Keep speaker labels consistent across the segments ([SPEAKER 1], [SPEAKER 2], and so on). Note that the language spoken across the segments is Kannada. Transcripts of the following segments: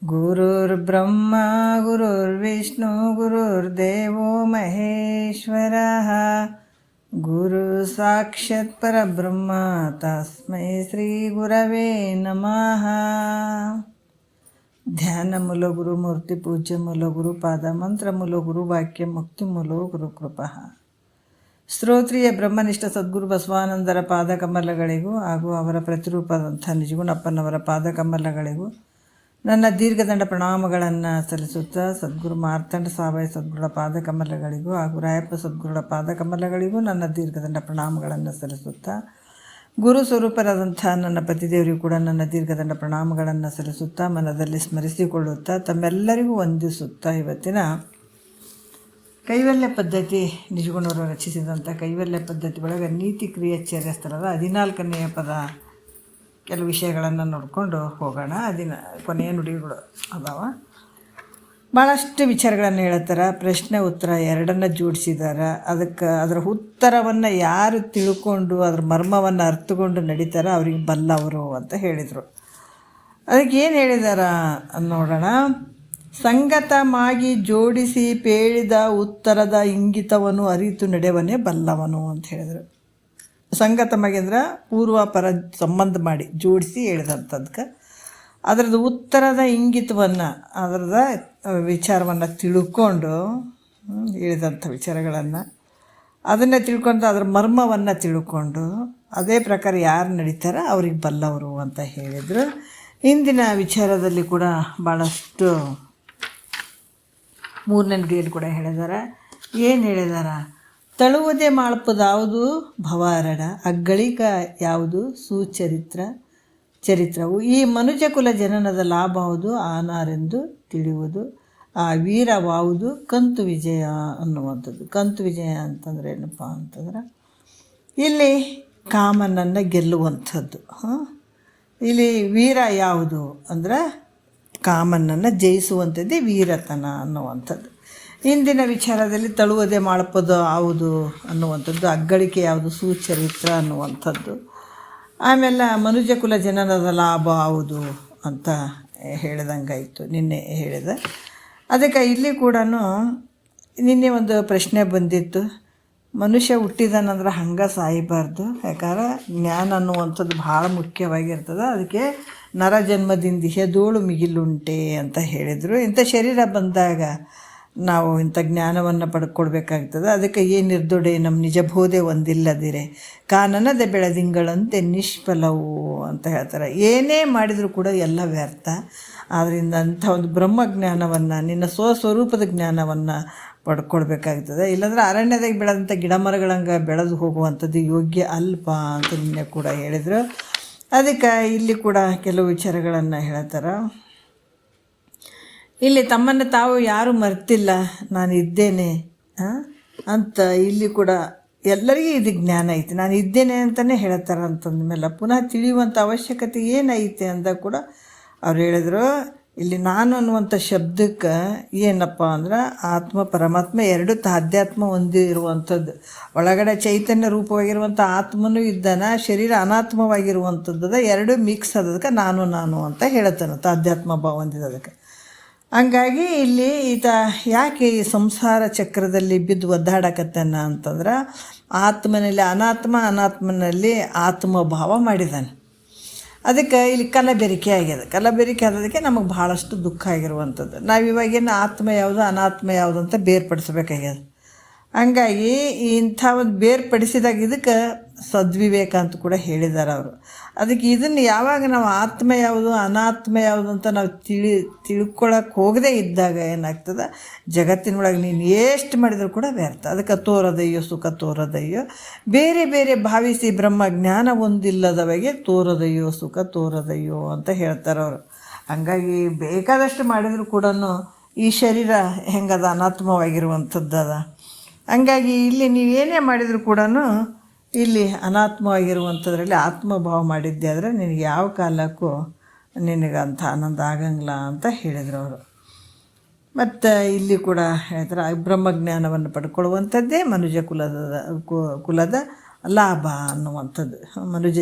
[SPEAKER 1] ಗುರುರ್ಬ್ರಹ್ಮ ಗುರುರ್ವಿಷ್ಣು ಗುರುರ್ದೇವೋ ಮಹೇಶ್ವರಃ ಗುರು ಸಾಕ್ಷಾತ್ ಪರಬ್ರಹ್ಮ ತಸ್ಮೈ ಶ್ರೀ ಗುರವೇ ನಮಃ. ಧ್ಯಾನ ಮೂಲ ಗುರು ಮೂರ್ತಿ ಪೂಜ್ಯ ಮೂಲ ಗುರು ಪಾದ ಮಂತ್ರ ಮೂಲ ಗುರು ವಾಕ್ಯ ಮುಕ್ತಿ ಮೂಲೋ ಗುರು ಕೃಪಃ. ಶ್ರೋತ್ರಿಯ ಬ್ರಹ್ಮನಿಷ್ಠ ಸದ್ಗುರು ಬಸವಾನಂದರ ಪಾದಕಮಲಗಳಿಗೂ ಹಾಗೂ ಅವರ ಪ್ರತಿರೂಪದಂಥ ನಿಜಗುಣಪ್ಪನವರ ಪಾದಕಮಲಗಳಿಗೂ ನನ್ನ ದೀರ್ಘದಂಡ ಪ್ರಣಾಮಗಳನ್ನು ಸಲ್ಲಿಸುತ್ತಾ, ಸದ್ಗುರು ಮಾರ್ತಾಂಡ ಸಾವಯ ಸದ್ಗುರುಗಳ ಪಾದಕಮಲಗಳಿಗೂ ಹಾಗೂ ರಾಯಪ್ಪ ಸದ್ಗುರುಗಳ ಪಾದಕಮಲಗಳಿಗೂ ನನ್ನ ದೀರ್ಘದಂಡ ಪ್ರಣಾಮಗಳನ್ನು ಸಲ್ಲಿಸುತ್ತಾ, ಗುರು ಸ್ವರೂಪರಾದಂಥ ನನ್ನ ಪತಿದೇವರಿಗೂ ಕೂಡ ನನ್ನ ದೀರ್ಘದಂಡ ಪ್ರಣಾಮಗಳನ್ನು ಸಲ್ಲಿಸುತ್ತಾ, ಮನದಲ್ಲಿ ಸ್ಮರಿಸಿಕೊಳ್ಳುತ್ತಾ, ತಮ್ಮೆಲ್ಲರಿಗೂ ವಂದಿಸುತ್ತಾ, ಇವತ್ತಿನ ಕೈವಲ್ಯ ಪದ್ಧತಿ ನಿಜಗುಣವರು ರಚಿಸಿದಂಥ ಕೈವಲ್ಯ ಪದ್ಧತಿ ಒಳಗೆ ನೀತಿ ಕ್ರಿಯೆ ಚರ್ಯಸ್ಥಳದ 14ನೇ ಪದ ಕೆಲವು ವಿಷಯಗಳನ್ನು ನೋಡಿಕೊಂಡು ಹೋಗೋಣ. ಕೊನೆಯ ನುಡಿಗಳು ಅದಾವ. ಭಾಳಷ್ಟು ವಿಚಾರಗಳನ್ನು ಹೇಳ್ತಾರೆ. ಪ್ರಶ್ನೆ ಉತ್ತರ ಎರಡನ್ನು ಜೋಡಿಸಿದ್ದಾರೆ. ಅದರ ಉತ್ತರವನ್ನು ಯಾರು ತಿಳ್ಕೊಂಡು ಅದರ ಮರ್ಮವನ್ನು ಅರ್ಥಕೊಂಡು ನಡೀತಾರೋ ಅವ್ರಿಗೆ ಬಲ್ಲವರು ಅಂತ ಹೇಳಿದರು. ಅದಕ್ಕೆ ಏನು ಹೇಳಿದಾರ ನೋಡೋಣ. ಸಂಗತಮಾಗಿ ಜೋಡಿಸಿ ಪೇಳಿದ ಉತ್ತರದ ಇಂಗಿತವನ್ನು ಅರಿತು ನಡೆಯವನೇ ಬಲ್ಲವನು ಅಂತ ಹೇಳಿದರು. ಸಂಗತಮಾಗಿ ಅಂದ್ರೆ ಪೂರ್ವಾಪರ ಸಂಬಂಧ ಮಾಡಿ ಜೋಡಿಸಿ ಹೇಳಿದಂಥದ್ಕೆ ಅದರದ್ದು ಉತ್ತರದ ಇಂಗಿತವನ್ನು ಅದರದ ವಿಚಾರವನ್ನು ತಿಳ್ಕೊಂಡು ಹೇಳಿದಂಥ ವಿಚಾರಗಳನ್ನು ಅದನ್ನೇ ತಿಳ್ಕೊಂಡು ಅದರ ಮರ್ಮವನ್ನು ತಿಳ್ಕೊಂಡು ಅದೇ ಪ್ರಕಾರ ಯಾರು ನಡೀತಾರೋ ಅವ್ರಿಗೆ ಬಲ್ಲವರು ಅಂತ ಹೇಳಿದರು. ಇಂದಿನ ವಿಚಾರದಲ್ಲಿ ಕೂಡ ಭಾಳಷ್ಟು 3ನೇ ನುಡಿಯಲ್ಲಿ ಕೂಡ ಹೇಳಿದ್ದಾರೆ. ಏನು ಹೇಳಿದಾರ? ತಳುವುದೇ ಮಾಳ್ಪದಾವುದು ಭವಾರಡ ಅಗ್ಗಳಿಕ ಯಾವುದು ಚರಿತ್ರವು ಈ ಮನುಜಕುಲ ಜನನದ ಲಾಭವುದು ಆನಾರೆಂದು ತಿಳಿಯುವುದು ಆ ವೀರವಾವುದು ಕಂತು ವಿಜಯ ಅನ್ನುವಂಥದ್ದು. ಕಂತು ವಿಜಯ ಅಂತಂದರೆ ಏನಪ್ಪ ಅಂತಂದ್ರೆ ಇಲ್ಲಿ ಕಾಮನನ್ನು ಗೆಲ್ಲುವಂಥದ್ದು. ಇಲ್ಲಿ ವೀರ ಯಾವುದು ಅಂದ್ರೆ ಕಾಮನನ್ನು ಜಯಿಸುವಂಥದ್ದೇ ವೀರತನ ಅನ್ನುವಂಥದ್ದು. ಇಂದಿನ ವಿಚಾರದಲ್ಲಿ ತಳುವುದೇ ಮಾಳ್ಪದು ಯಾವುದು ಅನ್ನುವಂಥದ್ದು, ಅಗ್ಗಳಿಕೆ ಯಾವುದು ಸುಚರಿತ್ರ ಅನ್ನುವಂಥದ್ದು, ಆಮೇಲೆ ಮನುಜಕುಲ ಜನನದ ಲಾಭ ಯಾವುದು ಅಂತ ಹೇಳಿದಂಗಾಯಿತು. ನಿನ್ನೆ ಹೇಳಿದೆ. ಅದಕ್ಕೆ ಇಲ್ಲಿ ಕೂಡ ನಿನ್ನೆ ಒಂದು ಪ್ರಶ್ನೆ ಬಂದಿತ್ತು. ಮನುಷ್ಯ ಹುಟ್ಟಿದಾನಂದ್ರೆ ಹಂಗೆ ಸಾಯಬಾರ್ದು, ಯಾಕಂದ್ರೆ ಜ್ಞಾನ ಅನ್ನುವಂಥದ್ದು ಭಾಳ ಮುಖ್ಯವಾಗಿರ್ತದೆ. ಅದಕ್ಕೆ ನರ ಜನ್ಮದಿಂದ ಹೆದೋಳು ಮಿಗಿಲುಂಟೆ ಅಂತ ಹೇಳಿದರು. ಇಂಥ ಶರೀರ ಬಂದಾಗ ನಾವು ಇಂಥ ಜ್ಞಾನವನ್ನು ಪಡ್ಕೊಳ್ಬೇಕಾಗ್ತದೆ. ಅದಕ್ಕೆ ಏನು ನಿರ್ದೊಡೆ ನಮ್ಮ ನಿಜಬೋಧೆ ಒಂದಿಲ್ಲದಿರೆ ಕಾನನದ ಬೆಳದಿಂಗಳಂತೆ ನಿಷ್ಫಲವು ಅಂತ ಹೇಳ್ತಾರೆ. ಏನೇ ಮಾಡಿದರೂ ಕೂಡ ಎಲ್ಲ ವ್ಯರ್ಥ. ಆದ್ದರಿಂದ ಅಂಥ ಒಂದು ಬ್ರಹ್ಮಜ್ಞಾನವನ್ನು ನಿನ್ನ ಸ್ವಸ್ವರೂಪದ ಜ್ಞಾನವನ್ನು ಪಡ್ಕೊಳ್ಬೇಕಾಗ್ತದೆ. ಇಲ್ಲಾಂದ್ರೆ ಅರಣ್ಯದಾಗ ಬೆಳೆದಂಥ ಗಿಡ ಮರಗಳಂಗೆ ಬೆಳೆದು ಹೋಗುವಂಥದ್ದು ಯೋಗ್ಯ ಅಲ್ಪ ಅಂತ ನಿನ್ನೆ ಕೂಡ ಹೇಳಿದರು. ಅದಕ್ಕೆ ಇಲ್ಲಿ ಕೂಡ ಕೆಲವು ವಿಚಾರಗಳನ್ನು ಹೇಳ್ತಾರೆ. ಇಲ್ಲಿ ತಮ್ಮನ್ನು ತಾವು ಯಾರೂ ಮರ್ತಿಲ್ಲ, ನಾನು ಇದ್ದೇನೆ ಅಂತ ಇಲ್ಲಿ ಕೂಡ ಎಲ್ಲರಿಗೂ ಇದು ಜ್ಞಾನ ಐತೆ. ನಾನು ಇದ್ದೇನೆ ಅಂತಲೇ ಹೇಳ್ತಾರೆ. ಅಂತಂದಮೇಲೆ ಪುನಃ ತಿಳಿಯುವಂಥ ಅವಶ್ಯಕತೆ ಏನೈತೆ ಅಂತ ಕೂಡ ಅವ್ರು ಹೇಳಿದರು. ಇಲ್ಲಿ ನಾನು ಅನ್ನುವಂಥ ಶಬ್ದಕ್ಕೆ ಏನಪ್ಪ ಅಂದ್ರೆ ಆತ್ಮ ಪರಮಾತ್ಮ ಎರಡು ತಾಧ್ಯಾತ್ಮ ಹೊಂದಿರುವಂಥದ್ದು. ಒಳಗಡೆ ಚೈತನ್ಯ ರೂಪವಾಗಿರುವಂಥ ಆತ್ಮನೂ ಇದ್ದಾನೆ, ಶರೀರ ಅನಾತ್ಮವಾಗಿರುವಂಥದ್ದು ಎರಡೂ ಮಿಕ್ಸ್ ಅದಕ್ಕೆ ನಾನು ಅಂತ ಹೇಳ್ತಾನೆ ತಾಧ್ಯಾತ್ಮ ಭಾವ ಹೊಂದಿದ್ದದಕ್ಕೆ. ಹಂಗಾಗಿ ಇಲ್ಲಿ ಈತ ಯಾಕೆ ಈ ಸಂಸಾರ ಚಕ್ರದಲ್ಲಿ ಬಿದ್ದು ಒದ್ದಾಡಕತ್ತಾನ ಅಂತಂದ್ರೆ ಆತ್ಮನಲ್ಲಿ ಅನಾತ್ಮನಲ್ಲಿ ಆತ್ಮಭಾವ ಮಾಡಿದ್ದಾನೆ. ಅದಕ್ಕೆ ಇಲ್ಲಿ ಕಲಬೆರಿಕೆ ಆಗ್ಯದ. ಕಲಬೆರಿಕೆ ಆಗೋದಕ್ಕೆ ನಮಗೆ ಭಾಳಷ್ಟು ದುಃಖ ಆಗಿರುವಂಥದ್ದು. ನಾವಿವಾಗೇನು ಆತ್ಮ ಯಾವುದು ಅನಾತ್ಮ ಯಾವುದು ಅಂತ ಬೇರ್ಪಡಿಸ್ಬೇಕಾಗ್ಯದ. ಹಂಗಾಗಿ ಇಂಥ ಒಂದು ಬೇರ್ಪಡಿಸಿದಾಗ ಇದಕ್ಕೆ ಸದ್ವಿವೇಕ ಅಂತ ಕೂಡ ಹೇಳಿದ್ದಾರೆ ಅವರು. ಅದಕ್ಕೆ ಇದನ್ನು ಯಾವಾಗ ನಾವು ಆತ್ಮ ಯಾವುದು ಅನಾತ್ಮ ಯಾವುದು ಅಂತ ನಾವು ತಿಳ್ಕೊಳಕ್ಕೆ ಹೋಗದೇ ಇದ್ದಾಗ ಏನಾಗ್ತದೆ, ಜಗತ್ತಿನೊಳಗೆ ನೀನು ಎಷ್ಟು ಮಾಡಿದರೂ ಕೂಡ ವ್ಯರ್ಥ. ಅದಕ್ಕೆ ತೋರದಯ್ಯೋ ಸುಖ ತೋರದಯ್ಯೋ, ಬೇರೆ ಬೇರೆ ಭಾವಿಸಿ ಬ್ರಹ್ಮ ಜ್ಞಾನ ಒಂದಿಲ್ಲದವಗೆ ತೋರದಯ್ಯೋ ಸುಖ ತೋರದಯ್ಯೋ ಅಂತ ಹೇಳ್ತಾರೆ ಅವರು. ಹಂಗಾಗಿ ಬೇಕಾದಷ್ಟು ಮಾಡಿದರೂ ಕೂಡ ಈ ಶರೀರ ಹೆಂಗದ ಅನಾತ್ಮವಾಗಿರುವಂಥದ್ದದ. ಹಂಗಾಗಿ ಇಲ್ಲಿ ನೀವೇನೇ ಮಾಡಿದರೂ ಕೂಡ ಇಲ್ಲಿ ಅನಾತ್ಮವಾಗಿರುವಂಥದ್ರಲ್ಲಿ ಆತ್ಮಭಾವ ಮಾಡಿದ್ದೆ ಆದರೆ ನಿನಗೆ ಯಾವ ಕಾಲಕ್ಕೂ ನಿನಗಂಥ ಆನಂದ ಆಗಂಗಿಲ್ಲ ಅಂತ ಹೇಳಿದರು ಅವರು. ಮತ್ತು ಇಲ್ಲಿ ಕೂಡ ಹೇಳ್ತಾರೆ ಬ್ರಹ್ಮಜ್ಞಾನವನ್ನು ಪಡ್ಕೊಳ್ಳುವಂಥದ್ದೇ ಮನುಜ ಕುಲದ ಲಾಭ ಅನ್ನುವಂಥದ್ದು.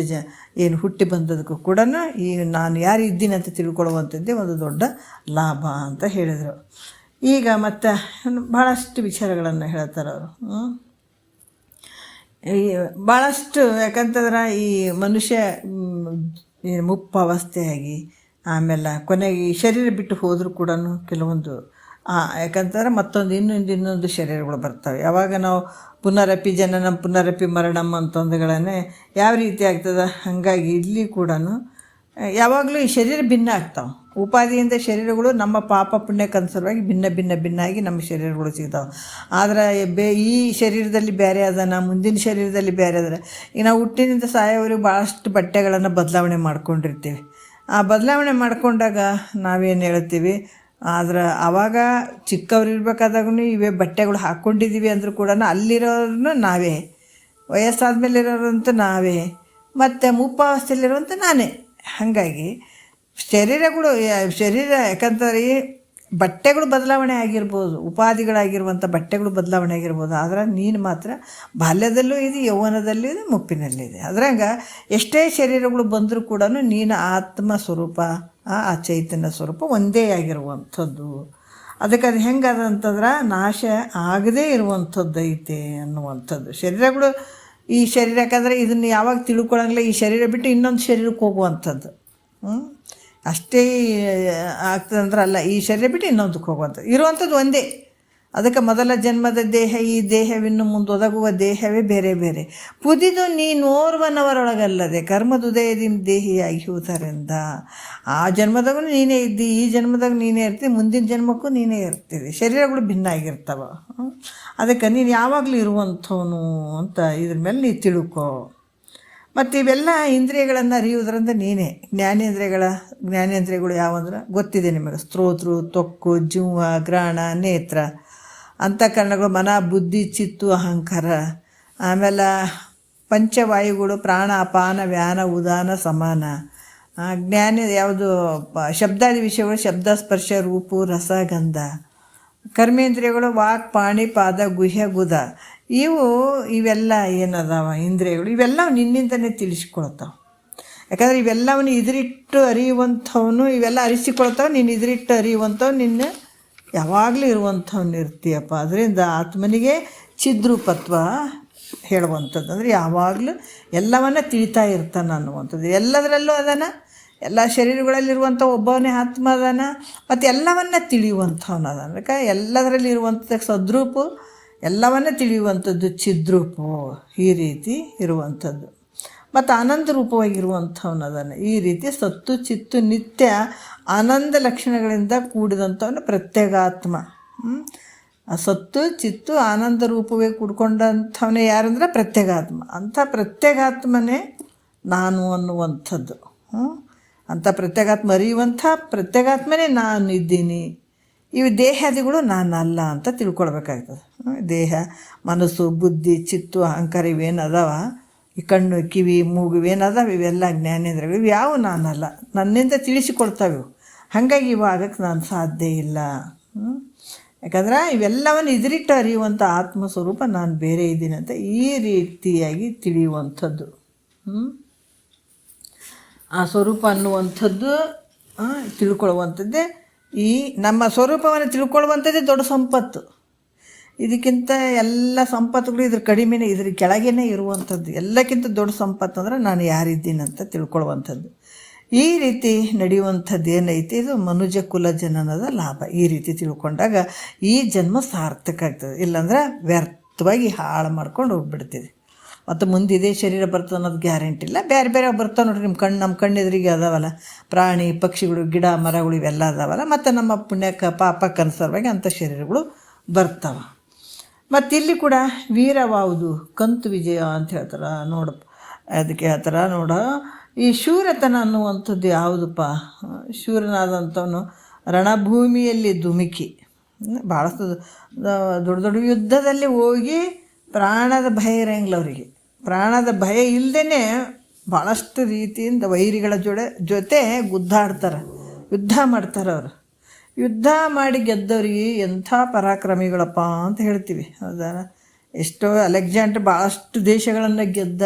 [SPEAKER 1] ಏನು ಹುಟ್ಟಿ ಬಂದದಕ್ಕೂ ಕೂಡ ಈಗ ನಾನು ಯಾರು ಇದ್ದೀನಿ ಅಂತ ತಿಳ್ಕೊಳ್ಳುವಂಥದ್ದೇ ಒಂದು ದೊಡ್ಡ ಲಾಭ ಅಂತ ಹೇಳಿದರು. ಈಗ ಮತ್ತು ಭಾಳಷ್ಟು ವಿಚಾರಗಳನ್ನು ಹೇಳ್ತಾರೆ ಅವರು. ಭಾಳಷ್ಟು ಯಾಕಂತಂದ್ರೆ ಈ ಮನುಷ್ಯ ಮುಪ್ಪಾವಸ್ಥೆಯಾಗಿ ಆಮೇಲೆ ಕೊನೆಗೆ ಈ ಶರೀರ ಬಿಟ್ಟು ಹೋದರೂ ಕೂಡ ಕೆಲವೊಂದು ಯಾಕಂತಂದ್ರೆ ಮತ್ತೊಂದು ಇನ್ನೊಂದು ಶರೀರಗಳು ಬರ್ತವೆ. ಯಾವಾಗ ನಾವು ಪುನರಪಿ ಜನನ ಪುನರಪಿ ಮರಣಂ ಅಂತಂದುಗಳನ್ನೇ ಯಾವ ರೀತಿ ಆಗ್ತದೆ, ಹಾಗಾಗಿ ಇಲ್ಲಿ ಕೂಡ ಯಾವಾಗಲೂ ಈ ಶರೀರ ಭಿನ್ನ ಆಗ್ತಾವೆ. ಉಪಾಧಿಯಿಂದ ಶರೀರಗಳು ನಮ್ಮ ಪಾಪ ಪುಣ್ಯಕ್ಕನುಸಾರವಾಗಿ ಭಿನ್ನ ಆಗಿ ನಮ್ಮ ಶರೀರಗಳು ಸಿಗ್ತಾವೆ. ಆದರೆ ಈ ಶರೀರದಲ್ಲಿ ಬೇರೆ ಅದನ್ನು, ಮುಂದಿನ ಶರೀರದಲ್ಲಿ ಬೇರೆ ಅದರ. ಈಗ ನಾವು ಹುಟ್ಟಿನಿಂದ ಸಾಯೋವರೆಗೂ ಭಾಳಷ್ಟು ಬಟ್ಟೆಗಳನ್ನು ಬದಲಾವಣೆ ಮಾಡ್ಕೊಂಡಿರ್ತೀವಿ. ಆ ಬದಲಾವಣೆ ಮಾಡ್ಕೊಂಡಾಗ ನಾವೇನು ಹೇಳ್ತೀವಿ, ಆದ್ರೆ ಆವಾಗ ಚಿಕ್ಕವ್ರಿರ್ಬೇಕಾದಾಗೂ ಇವೇ ಬಟ್ಟೆಗಳು ಹಾಕ್ಕೊಂಡಿದ್ದೀವಿ ಅಂದರೂ ಕೂಡ ಅಲ್ಲಿರೋರನ್ನು ನಾವೇ, ವಯಸ್ಸಾದ್ಮೇಲೆ ಇರೋರಂತೂ ನಾವೇ, ಮತ್ತು ಮುಪ್ಪಾವಸ್ಥೆಯಲ್ಲಿರುವಂಥ ನಾನೇ. ಹಾಗಾಗಿ ಶರೀರ ಯಾಕಂತಾರೆ ಬಟ್ಟೆಗಳು ಬದಲಾವಣೆ ಆಗಿರ್ಬೋದು, ಉಪಾಧಿಗಳಾಗಿರುವಂಥ ಬಟ್ಟೆಗಳು ಬದಲಾವಣೆ ಆಗಿರ್ಬೋದು. ಆದರೆ ನೀನು ಮಾತ್ರ ಬಾಲ್ಯದಲ್ಲೂ ಇದೆ, ಯೌವನದಲ್ಲೂ ಇದೆ, ಮುಪ್ಪಿನಲ್ಲಿದೆ. ಅದ್ರಾಗ ಎಷ್ಟೇ ಶರೀರಗಳು ಬಂದರೂ ಕೂಡ ನೀನು ಆತ್ಮ ಸ್ವರೂಪ, ಆ ಚೈತನ್ಯ ಸ್ವರೂಪ ಒಂದೇ ಆಗಿರುವಂಥದ್ದು. ಅದಕ್ಕೆ ಅದು ಹೆಂಗದಂತಂದ್ರೆ ನಾಶ ಆಗದೇ ಇರುವಂಥದ್ದು ಐತೆ ಅನ್ನುವಂಥದ್ದು. ಶರೀರಗಳು ಈ ಶರೀರ ಯಾಕಂದರೆ ಇದನ್ನು ಯಾವಾಗ ತಿಳ್ಕೊಳ್ಳಂಗಿಲ್ಲ, ಈ ಶರೀರ ಬಿಟ್ಟು ಇನ್ನೊಂದು ಶರೀರಕ್ಕೆ ಹೋಗುವಂಥದ್ದು ಅಷ್ಟೇ ಆಗ್ತದಂದ್ರೆ ಅಲ್ಲ, ಈ ಶರೀರ ಬಿಟ್ಟು ಇನ್ನೊಂದಕ್ಕೆ ಹೋಗುವಂಥದ್ದು ಇರುವಂಥದ್ದು ಒಂದೇ. ಅದಕ್ಕೆ ಮೊದಲ ಜನ್ಮದ ದೇಹ, ಈ ದೇಹವಿನ್ನು ಮುಂದೊದಗುವ ದೇಹವೇ ಬೇರೆ ಬೇರೆ. ಪುದಿದು ನೀನೋರ್ವನವರೊಳಗಲ್ಲದೆ ಕರ್ಮದುದಯದಿಂದ ದೇಹಿಯಾಗಿ ಹೋದರಿಂದ. ಆ ಜನ್ಮದಾಗೂ ನೀನೇ ಇದ್ದಿ, ಈ ಜನ್ಮದಾಗ ನೀನೇ ಇರ್ತೀವಿ, ಮುಂದಿನ ಜನ್ಮಕ್ಕೂ ನೀನೇ ಇರ್ತೀವಿ. ಶರೀರಗಳು ಭಿನ್ನ ಆಗಿರ್ತವೆ. ಅದಕ್ಕೆ ನೀನು ಯಾವಾಗಲೂ ಇರುವಂಥವನು ಅಂತ ಇದ್ರ ಮೇಲೆ ನೀ ತಿಳ್ಕೊ. ಮತ್ತು ಇವೆಲ್ಲ ಇಂದ್ರಿಯಗಳನ್ನು ಅರಿಯುವುದರಿಂದ ನೀನೇ. ಜ್ಞಾನೇಂದ್ರಿಯಗಳು ಯಾವಂದ್ರೆ ಗೊತ್ತಿದೆ ನಿಮಗೆ. ಸ್ತೋತ್ರ, ತ್ವಕ್ಕು, ಜೀವ, ಗ್ರಾಣ, ನೇತ್ರ, ಅಂತಃಕರಣಗಳು, ಮನ, ಬುದ್ಧಿ, ಚಿತ್ತು, ಅಹಂಕಾರ. ಆಮೇಲೆ ಪಂಚವಾಯುಗಳು ಪ್ರಾಣ, ಅಪಾನ, ವ್ಯಾನ, ಉದಾನ, ಸಮಾನ. ಯಾವುದು ಶಬ್ದಾದಿ ವಿಷಯಗಳು ಶಬ್ದ, ಸ್ಪರ್ಶ, ರೂಪು, ರಸ, ಗಂಧ. ಕರ್ಮೇಂದ್ರಿಯಗಳು ವಾಕ್, ಪಾಣಿ, ಪಾದ, ಗುಹ್ಯ, ಗುದ. ಇವೆಲ್ಲ ಏನದಾವ ಇಂದ್ರಿಯಗಳು, ಇವೆಲ್ಲ ನಿನ್ನಿಂದನೇ ತಿಳಿಸ್ಕೊಳ್ತಾವೆ. ಯಾಕಂದರೆ ಇವೆಲ್ಲವನ್ನು ಇದಿರಿಟ್ಟು ಅರಿಯುವಂಥವನು, ಇವೆಲ್ಲ ಅರಿಸಿಕೊಳ್ತಾವೆ. ನೀನು ಇದಿರಿಟ್ಟು ಅರಿಯುವಂಥವು ನಿನ್ನ ಯಾವಾಗಲೂ ಇರುವಂಥವ್ನು ಇರ್ತೀಯಪ್ಪ. ಅದರಿಂದ ಆತ್ಮನಿಗೆ ಚಿದ್ರೂಪತ್ವ ಹೇಳುವಂಥದ್ದು. ಅಂದರೆ ಯಾವಾಗಲೂ ಎಲ್ಲವನ್ನ ತಿಳಿತಾ ಇರ್ತಾನೆ ಅನ್ನುವಂಥದ್ದು. ಎಲ್ಲದರಲ್ಲೂ ಅದಾನ, ಎಲ್ಲ ಶರೀರಗಳಲ್ಲಿರುವಂಥ ಒಬ್ಬವನೇ ಆತ್ಮ ಅದಾನ, ಮತ್ತು ಎಲ್ಲವನ್ನ ತಿಳಿಯುವಂಥವನು ಅದಾನ. ಅದಕ್ಕೆ ಎಲ್ಲದರಲ್ಲಿ ಇರುವಂಥ ಸದ್ರೂಪು, ಎಲ್ಲವನ್ನ ತಿಳಿಯುವಂಥದ್ದು ಚಿದ್ರೂಪು. ಈ ರೀತಿ ಇರುವಂಥದ್ದು. ಮತ್ತು ಆನಂದ ರೂಪವಾಗಿರುವಂಥವನು ಅದನ್ನು. ಈ ರೀತಿ ಸತ್ತು ಚಿತ್ತು ನಿತ್ಯ ಆನಂದ ಲಕ್ಷಣಗಳಿಂದ ಕೂಡಿದಂಥವನು ಪ್ರತ್ಯೇಗಾತ್ಮ. ಸತ್ತು ಚಿತ್ತು ಆನಂದ ರೂಪವೇ ಕೂಡ್ಕೊಂಡಂಥವನೇ ಯಾರಂದ್ರೆ ಪ್ರತ್ಯೇಗಾತ್ಮ. ಅಂಥ ಪ್ರತ್ಯೇಗಾತ್ಮನೇ ನಾನು ಅನ್ನುವಂಥದ್ದು. ಅಂಥ ಪ್ರತ್ಯೇಗಾತ್ಮ ಅರಿಯುವಂಥ ಪ್ರತ್ಯೇಗಾತ್ಮನೇ ನಾನು ಇದ್ದೀನಿ. ಇವು ದೇಹಾದಿಗಳು ನಾನಲ್ಲ ಅಂತ ತಿಳ್ಕೊಳ್ಬೇಕಾಗ್ತದೆ. ದೇಹ, ಮನಸ್ಸು, ಬುದ್ಧಿ, ಚಿತ್ತು, ಅಹಂಕಾರ ಇವೇನು ಅದಾವ, ಈ ಕಣ್ಣು, ಕಿವಿ, ಮೂಗು ಇವೇನದಾವ, ಇವೆಲ್ಲ ಜ್ಞಾನೇಂದ್ರಗಳು. ಇವು ಯಾವ ನಾನಲ್ಲ, ನನ್ನಿಂದ ತಿಳಿಸಿಕೊಡ್ತಾವೆ. ಹಾಗಾಗಿ ಇವಾಗಕ್ಕೆ ನಾನು ಸಾಧ್ಯ ಇಲ್ಲ. ಯಾಕಂದ್ರೆ ಇವೆಲ್ಲವನ್ನು ಇದಿರಿಟ್ಟು ಅರಿಯುವಂಥ ಆತ್ಮಸ್ವರೂಪ ನಾನು ಬೇರೆ ಇದ್ದೀನಿ ಅಂತ ಈ ರೀತಿಯಾಗಿ ತಿಳಿಯುವಂಥದ್ದು. ಆ ಸ್ವರೂಪ ಅನ್ನುವಂಥದ್ದು ತಿಳ್ಕೊಳ್ಳುವಂಥದ್ದೇ. ಈ ನಮ್ಮ ಸ್ವರೂಪವನ್ನು ತಿಳ್ಕೊಳ್ಳುವಂಥದ್ದೇ ದೊಡ್ಡ ಸಂಪತ್ತು. ಇದಕ್ಕಿಂತ ಎಲ್ಲ ಸಂಪತ್ತುಗಳು ಇದ್ರ ಕಡಿಮೆನೇ, ಇದ್ರ ಕೆಳಗೇ ಇರುವಂಥದ್ದು. ಎಲ್ಲಕ್ಕಿಂತ ದೊಡ್ಡ ಸಂಪತ್ತು ಅಂದ್ರೆ ನಾನು ಯಾರಿದ್ದೀನಿ ಅಂತ ತಿಳ್ಕೊಳ್ಳುವಂಥದ್ದು. ಈ ರೀತಿ ನಡೆಯುವಂಥದ್ದು ಏನೈತಿ, ಇದು ಮನುಜ ಕುಲ ಜನನದ ಲಾಭ. ಈ ರೀತಿ ತಿಳ್ಕೊಂಡಾಗ ಈ ಜನ್ಮ ಸಾರ್ಥಕ ಆಗ್ತದೆ. ಇಲ್ಲಾಂದ್ರೆ ವ್ಯರ್ಥವಾಗಿ ಹಾಳು ಮಾಡ್ಕೊಂಡು ಹೋಗ್ಬಿಡ್ತೀವಿ. ಮತ್ತು ಮುಂದೆ ಇದೇ ಶರೀರ ಬರ್ತದೆ ಅನ್ನೋದು ಗ್ಯಾರಂಟಿ ಇಲ್ಲ. ಬೇರೆ ಬೇರೆ ಬರ್ತಾವೆ ನೋಡ್ರಿ, ನಮ್ಮ ಕಣ್ಣೆದುರಿಗೆ ಅದಾವಲ್ಲ, ಪ್ರಾಣಿ ಪಕ್ಷಿಗಳು, ಗಿಡ ಮರಗಳು ಇವೆಲ್ಲ ಅದಾವಲ್ಲ. ಮತ್ತು ನಮ್ಮ ಪುಣ್ಯಕ್ಕೆ ಪಾಪಕ್ಕೆ ಅನುಸಾರವಾಗಿ ಅಂಥ ಶರೀರಗಳು ಬರ್ತಾವೆ. ಮತ್ತು ಇಲ್ಲಿ ಕೂಡ ವೀರವಾವುದು ಕಂತು ವಿಜಯ ಅಂತ ಹೇಳ್ತಾರೆ ನೋಡು. ಅದಕ್ಕೆ ಹೇಳ್ತಾರೆ ನೋಡ, ಈ ಶೂರತನ ಅನ್ನುವಂಥದ್ದು ಯಾವುದಪ್ಪ, ಶೂರನಾದಂಥವನು ರಣಭೂಮಿಯಲ್ಲಿ ಧುಮುಕಿ ಭಾಳಷ್ಟು ದೊಡ್ಡ ದೊಡ್ಡ ಯುದ್ಧದಲ್ಲಿ ಹೋಗಿ ಪ್ರಾಣದ ಭಯ ಇರೋಂಗಿಲ್ಲ ಅವರಿಗೆ. ಪ್ರಾಣದ ಭಯ ಇಲ್ಲದೇ ಭಾಳಷ್ಟು ರೀತಿಯಿಂದ ವೈರಿಗಳ ಜೊತೆ ಗುದ್ದಾಡ್ತಾರೆ, ಯುದ್ಧ ಮಾಡ್ತಾರೆ ಅವರು. ಯುದ್ಧ ಮಾಡಿ ಗೆದ್ದವ್ರಿಗೆ ಎಂಥ ಪರಾಕ್ರಮಿಗಳಪ್ಪ ಅಂತ ಹೇಳ್ತೀವಿ. ಹೌದಾ? ಎಷ್ಟೋ ಅಲೆಕ್ಸಾಂಡರ್ ಭಾಳಷ್ಟು ದೇಶಗಳನ್ನು ಗೆದ್ದ.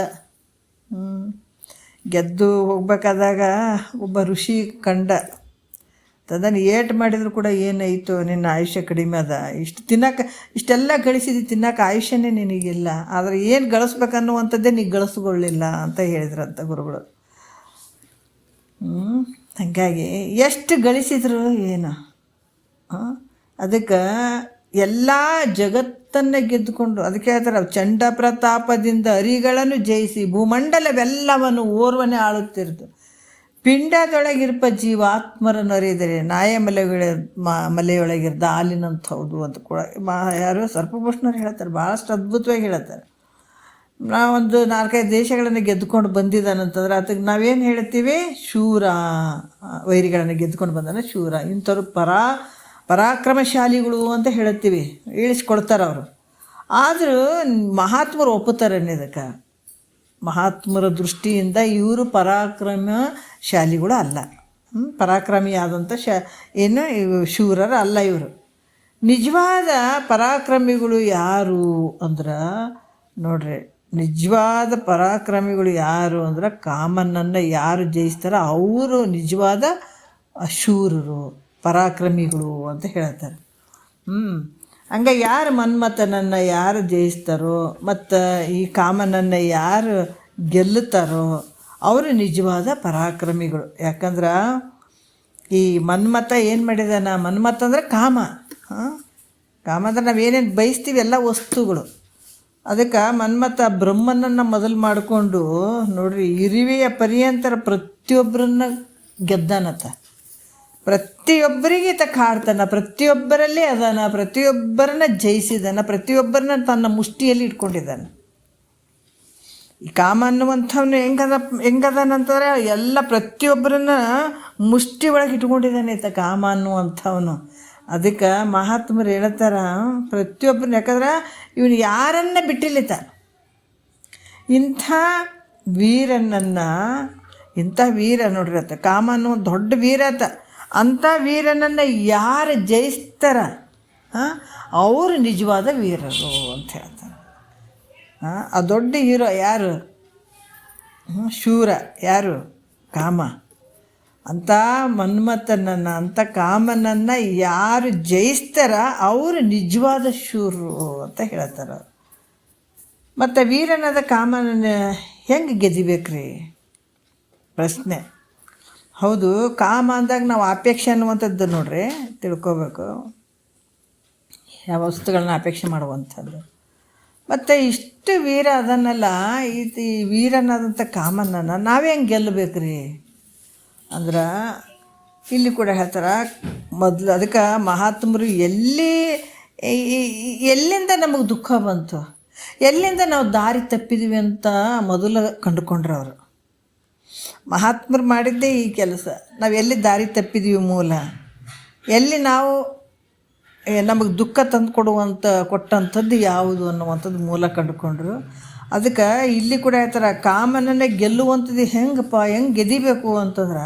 [SPEAKER 1] ಗೆದ್ದು ಹೋಗ್ಬೇಕಾದಾಗ ಒಬ್ಬ ಋಷಿ ಕಂಡ, ಅದನ್ನು ಏಟು ಮಾಡಿದ್ರು ಕೂಡ ಏನಾಯಿತು, ನಿನ್ನ ಆಯುಷ್ಯ ಕಡಿಮೆ ಅದ, ಇಷ್ಟೆಲ್ಲ ಗಳಿಸಿದ್ದು ತಿನ್ನೋಕೆ ಆಯುಷ್ಯನೇ ನಿನಗಿಲ್ಲ, ಆದರೆ ಏನು ಗಳಿಸ್ಬೇಕನ್ನುವಂಥದ್ದೇ ನೀನು ಗಳಿಸ್ಕೊಳ್ಳಿಲ್ಲ ಅಂತ ಹೇಳಿದ್ರಂತ ಗುರುಗಳು. ಹಾಗಾಗಿ ಎಷ್ಟು ಗಳಿಸಿದ್ರು ಏನು, ಅದಕ್ಕೆ ಎಲ್ಲ ಜಗತ್ತನ್ನು ಗೆದ್ದುಕೊಂಡು, ಅದಕ್ಕೆ ಹೇಳ್ತಾರೆ ಚಂಡ ಪ್ರತಾಪದಿಂದ ಹರಿಗಳನ್ನು ಜಯಿಸಿ ಭೂಮಂಡಲವೆಲ್ಲವನ್ನು ಓರ್ವನೇ ಆಳುತ್ತಿರ್ತು. ಪಿಂಡದೊಳಗಿರ್ಪ ಜೀವ ಆತ್ಮರನ್ನು ಅರಿದರೆ ಮಲೆಯೊಳಗಿರ್ದ ಹಾಲಿನಂಥವ್ದು ಅಂತ ಕೂಡ ಯಾರು ಸರ್ಪಭೂಷಣರು ಹೇಳ್ತಾರೆ. ಭಾಳಷ್ಟು ಅದ್ಭುತವಾಗಿ ಹೇಳ್ತಾರೆ. ನಾವೊಂದು 4-5 ದೇಶಗಳನ್ನು ಗೆದ್ದುಕೊಂಡು ಬಂದಿದ್ದಾನಂತಂದ್ರೆ ಅದಕ್ಕೆ ನಾವೇನು ಹೇಳ್ತೀವಿ, ಶೂರ. ವೈರಿಗಳನ್ನು ಗೆದ್ದುಕೊಂಡು ಬಂದಾನೆ ಶೂರ. ಇಂಥವ್ರು ಪರಾಕ್ರಮಶಾಲಿಗಳು ಅಂತ ಹೇಳ್ತೀವಿ, ಇಳಿಸ್ಕೊಡ್ತಾರೆ ಅವರು. ಆದರೂ ಮಹಾತ್ಮರು ಒಪ್ಪುತ್ತಾರನ್ನ ಇದಕ್ಕೆ. ಮಹಾತ್ಮರ ದೃಷ್ಟಿಯಿಂದ ಇವರು ಪರಾಕ್ರಮಶಾಲಿಗಳು ಅಲ್ಲ, ಪರಾಕ್ರಮಿಯಾದಂಥ ಶೂರರು ಅಲ್ಲ ಇವರು. ನಿಜವಾದ ಪರಾಕ್ರಮಿಗಳು ಯಾರು ಅಂದ್ರೆ ನೋಡ್ರಿ, ನಿಜವಾದ ಪರಾಕ್ರಮಿಗಳು ಯಾರು ಅಂದ್ರೆ ಕಾಮನನ್ನು ಯಾರು ಜಯಿಸ್ತಾರೋ ಅವರು ನಿಜವಾದ ಶೂರರು, ಪರಾಕ್ರಮಿಗಳು ಅಂತ ಹೇಳ್ತಾರೆ. ಹಂಗೆ ಯಾರು ಮನ್ಮಥನನ್ನು ಯಾರು ಜಯಿಸ್ತಾರೋ ಮತ್ತು ಈ ಕಾಮನನ್ನು ಯಾರು ಗೆಲ್ಲುತ್ತಾರೋ ಅವರು ನಿಜವಾದ ಪರಾಕ್ರಮಿಗಳು. ಯಾಕಂದ್ರೆ ಈ ಮನ್ಮಥ ಏನು ಮಾಡಿದಾನ, ಮನ್ಮಥ ಅಂದರೆ ಕಾಮ. ಕಾಮ ಅಂದರೆ ನಾವೇನೇನು ಬಯಸ್ತೀವಿ ಎಲ್ಲ ವಸ್ತುಗಳು. ಅದಕ್ಕೆ ಮನ್ಮಥ ಬ್ರಹ್ಮನನ್ನು ಮೊದಲು ಮಾಡಿಕೊಂಡು ನೋಡ್ರಿ ಇರುವೆಯ ಪರ್ಯಂತರ ಪ್ರತಿಯೊಬ್ಬರನ್ನ ಗೆದ್ದಾನತ್ತ. ಪ್ರತಿಯೊಬ್ಬರಿಗೆ ಈತ ಕಾಡ್ತಾನ, ಪ್ರತಿಯೊಬ್ಬರಲ್ಲೇ ಅದಾನ, ಪ್ರತಿಯೊಬ್ಬರನ್ನ ಜಯಿಸಿದಾನ, ಪ್ರತಿಯೊಬ್ಬರನ್ನ ತನ್ನ ಮುಷ್ಟಿಯಲ್ಲಿ ಇಟ್ಕೊಂಡಿದ್ದಾನೆ. ಈ ಕಾಮ ಅನ್ನುವಂಥವ್ನು ಹೆಂಗದಾನಂತಂದರೆ ಎಲ್ಲ ಪ್ರತಿಯೊಬ್ಬರನ್ನ ಮುಷ್ಟಿ ಒಳಗೆ ಇಟ್ಕೊಂಡಿದ್ದಾನೆ ಈತ ಕಾಮ ಅನ್ನುವಂಥವನು. ಅದಕ್ಕೆ ಮಹಾತ್ಮರು ಹೇಳ್ತಾರ ಪ್ರತಿಯೊಬ್ಬರನ್ನ, ಯಾಕಂದ್ರೆ ಇವನು ಯಾರನ್ನ ಬಿಟ್ಟಿಲ್ಲಿತ. ಇಂಥ ವೀರನನ್ನು, ಇಂಥ ವೀರ ನೋಡ್ರಿರತ್ತ, ಕಾಮ ಅನ್ನೋ ದೊಡ್ಡ ವೀರ ಆತ. ಅಂಥ ವೀರನನ್ನು ಯಾರು ಜಯಿಸ್ತಾರ ಅವರು ನಿಜವಾದ ವೀರರು ಅಂತ ಹೇಳ್ತಾರೆ. ಆ ದೊಡ್ಡ ಹೀರೋ ಯಾರು, ಶೂರ ಯಾರು, ಕಾಮ. ಅಂಥ ಮನ್ಮಥನನ್ನು, ಅಂಥ ಕಾಮನನ್ನು ಯಾರು ಜಯಿಸ್ತಾರ ಅವರು ನಿಜವಾದ ಶೂರರು ಅಂತ ಹೇಳ್ತಾರೆ. ಮತ್ತು ವೀರನಾದ ಕಾಮನನ್ನು ಹೆಂಗೆ ಗೆದಿಬೇಕ್ರಿ ಪ್ರಶ್ನೆ. ಹೌದು, ಕಾಮ ಅಂದಾಗ ನಾವು ಅಪೇಕ್ಷೆ ಅನ್ನುವಂಥದ್ದು ನೋಡ್ರಿ ತಿಳ್ಕೊಬೇಕು, ಯಾವ ವಸ್ತುಗಳನ್ನ ಅಪೇಕ್ಷೆ ಮಾಡುವಂಥದ್ದು. ಮತ್ತು ಇಷ್ಟು ವೀರ ಅದನ್ನೆಲ್ಲ ಈ ವೀರನಾದಂಥ ಕಾಮನನ್ನು ನಾವೇ ಹೆಂಗೆ ಗೆಲ್ಲಬೇಕ್ರಿ ಅಂದ್ರೆ ಇಲ್ಲಿ ಕೂಡ ಹೇಳ್ತಾರೆ ಮೊದಲು. ಅದಕ್ಕೆ ಮಹಾತ್ಮರು ಎಲ್ಲಿಂದ ನಮಗೆ ದುಃಖ ಬಂತು, ಎಲ್ಲಿಂದ ನಾವು ದಾರಿ ತಪ್ಪಿದ್ವಿ ಅಂತ ಮೊದಲು ಕಂಡುಕೊಂಡ್ರು ಅವರು. ಮಹಾತ್ಮರು ಮಾಡಿದ್ದೇ ಈ ಕೆಲಸ. ನಾವು ಎಲ್ಲಿ ದಾರಿ ತಪ್ಪಿದ್ವಿ, ಮೂಲ ಎಲ್ಲಿ ನಾವು ನಮಗೆ ದುಃಖ ತಂದು ಕೊಟ್ಟಂಥದ್ದು ಯಾವುದು ಅನ್ನುವಂಥದ್ದು ಮೂಲ ಕಂಡುಕೊಂಡ್ರು. ಅದಕ್ಕೆ ಇಲ್ಲಿ ಕೂಡ ಹೇಳ್ತಾರೆ ಕಾಮನನ್ನೇ ಗೆಲ್ಲುವಂಥದ್ದು ಹೆಂಗೆ ಗೆದಿಬೇಕು ಅಂತಂದ್ರೆ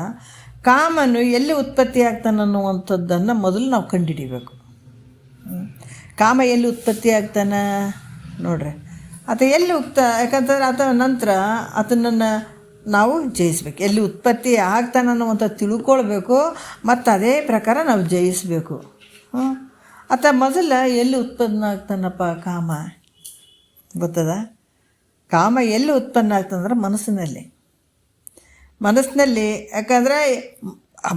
[SPEAKER 1] ಕಾಮನು ಎಲ್ಲಿ ಉತ್ಪತ್ತಿ ಆಗ್ತಾನೆ ಅನ್ನುವಂಥದ್ದನ್ನು ಮೊದಲು ನಾವು ಕಂಡುಹಿಡಿಬೇಕು. ಕಾಮ ಎಲ್ಲಿ ಉತ್ಪತ್ತಿ ಆಗ್ತಾನೆ ನೋಡ್ರಿ, ಆತ ಎಲ್ಲಿ ಯಾಕಂತಂದ್ರೆ ಆತ ನಂತರ ಆತನನ್ನು ನಾವು ಜಯಿಸ್ಬೇಕು. ಎಲ್ಲಿ ಉತ್ಪತ್ತಿ ಆಗ್ತಾನೆ ಅನ್ನುವಂಥ ತಿಳ್ಕೊಳ್ಬೇಕು, ಮತ್ತು ಅದೇ ಪ್ರಕಾರ ನಾವು ಜಯಿಸಬೇಕು. ಆತ ಮೊದಲು ಎಲ್ಲಿ ಉತ್ಪನ್ನ ಆಗ್ತಾನಪ್ಪ ಕಾಮ ಗೊತ್ತದ? ಕಾಮ ಎಲ್ಲಿ ಉತ್ಪನ್ನ ಆಗ್ತಂದ್ರೆ ಮನಸ್ಸಿನಲ್ಲಿ. ಯಾಕಂದರೆ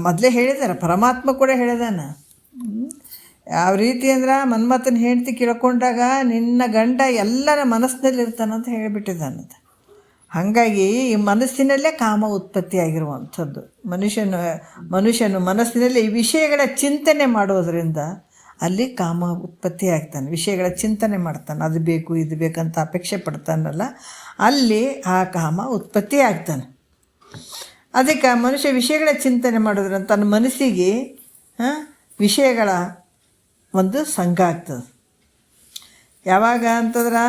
[SPEAKER 1] ಮೊದಲೇ ಹೇಳಿದಾರೆ, ಪರಮಾತ್ಮ ಕೂಡ ಹೇಳಿದಾನ. ಯಾವ ರೀತಿ ಅಂದ್ರೆ ಮನ್ಮಥನ ಹೆಂಡತಿ ಕೇಳ್ಕೊಂಡಾಗ ನಿನ್ನ ಗಂಡ ಎಲ್ಲರ ಮನಸ್ಸಿನಲ್ಲಿ ಇರ್ತಾನಂತ ಹೇಳಿಬಿಟ್ಟಿದ್ದಾನಂತ. ಹಾಗಾಗಿ ಈ ಮನಸ್ಸಿನಲ್ಲೇ ಕಾಮ ಉತ್ಪತ್ತಿ ಆಗಿರುವಂಥದ್ದು. ಮನುಷ್ಯನು ಮನಸ್ಸಿನಲ್ಲಿ ಈ ವಿಷಯಗಳ ಚಿಂತನೆ ಮಾಡೋದರಿಂದ ಅಲ್ಲಿ ಕಾಮ ಉತ್ಪತ್ತಿ ಆಗ್ತಾನೆ. ವಿಷಯಗಳ ಚಿಂತನೆ ಮಾಡ್ತಾನೆ, ಅದು ಬೇಕು ಇದು ಬೇಕಂತ ಅಪೇಕ್ಷೆ ಪಡ್ತಾನಲ್ಲ, ಅಲ್ಲಿ ಆ ಕಾಮ ಉತ್ಪತ್ತಿ ಆಗ್ತಾನೆ. ಅದಕ್ಕೆ ಮನುಷ್ಯ ವಿಷಯಗಳ ಚಿಂತನೆ ಮಾಡೋದ್ರಿಂದ ತನ್ನ ಮನಸ್ಸಿಗೆ ವಿಷಯಗಳ ಒಂದು ಸಂಘ ಆಗ್ತದೆ. ಯಾವಾಗ ಅಂತಂದ್ರೆ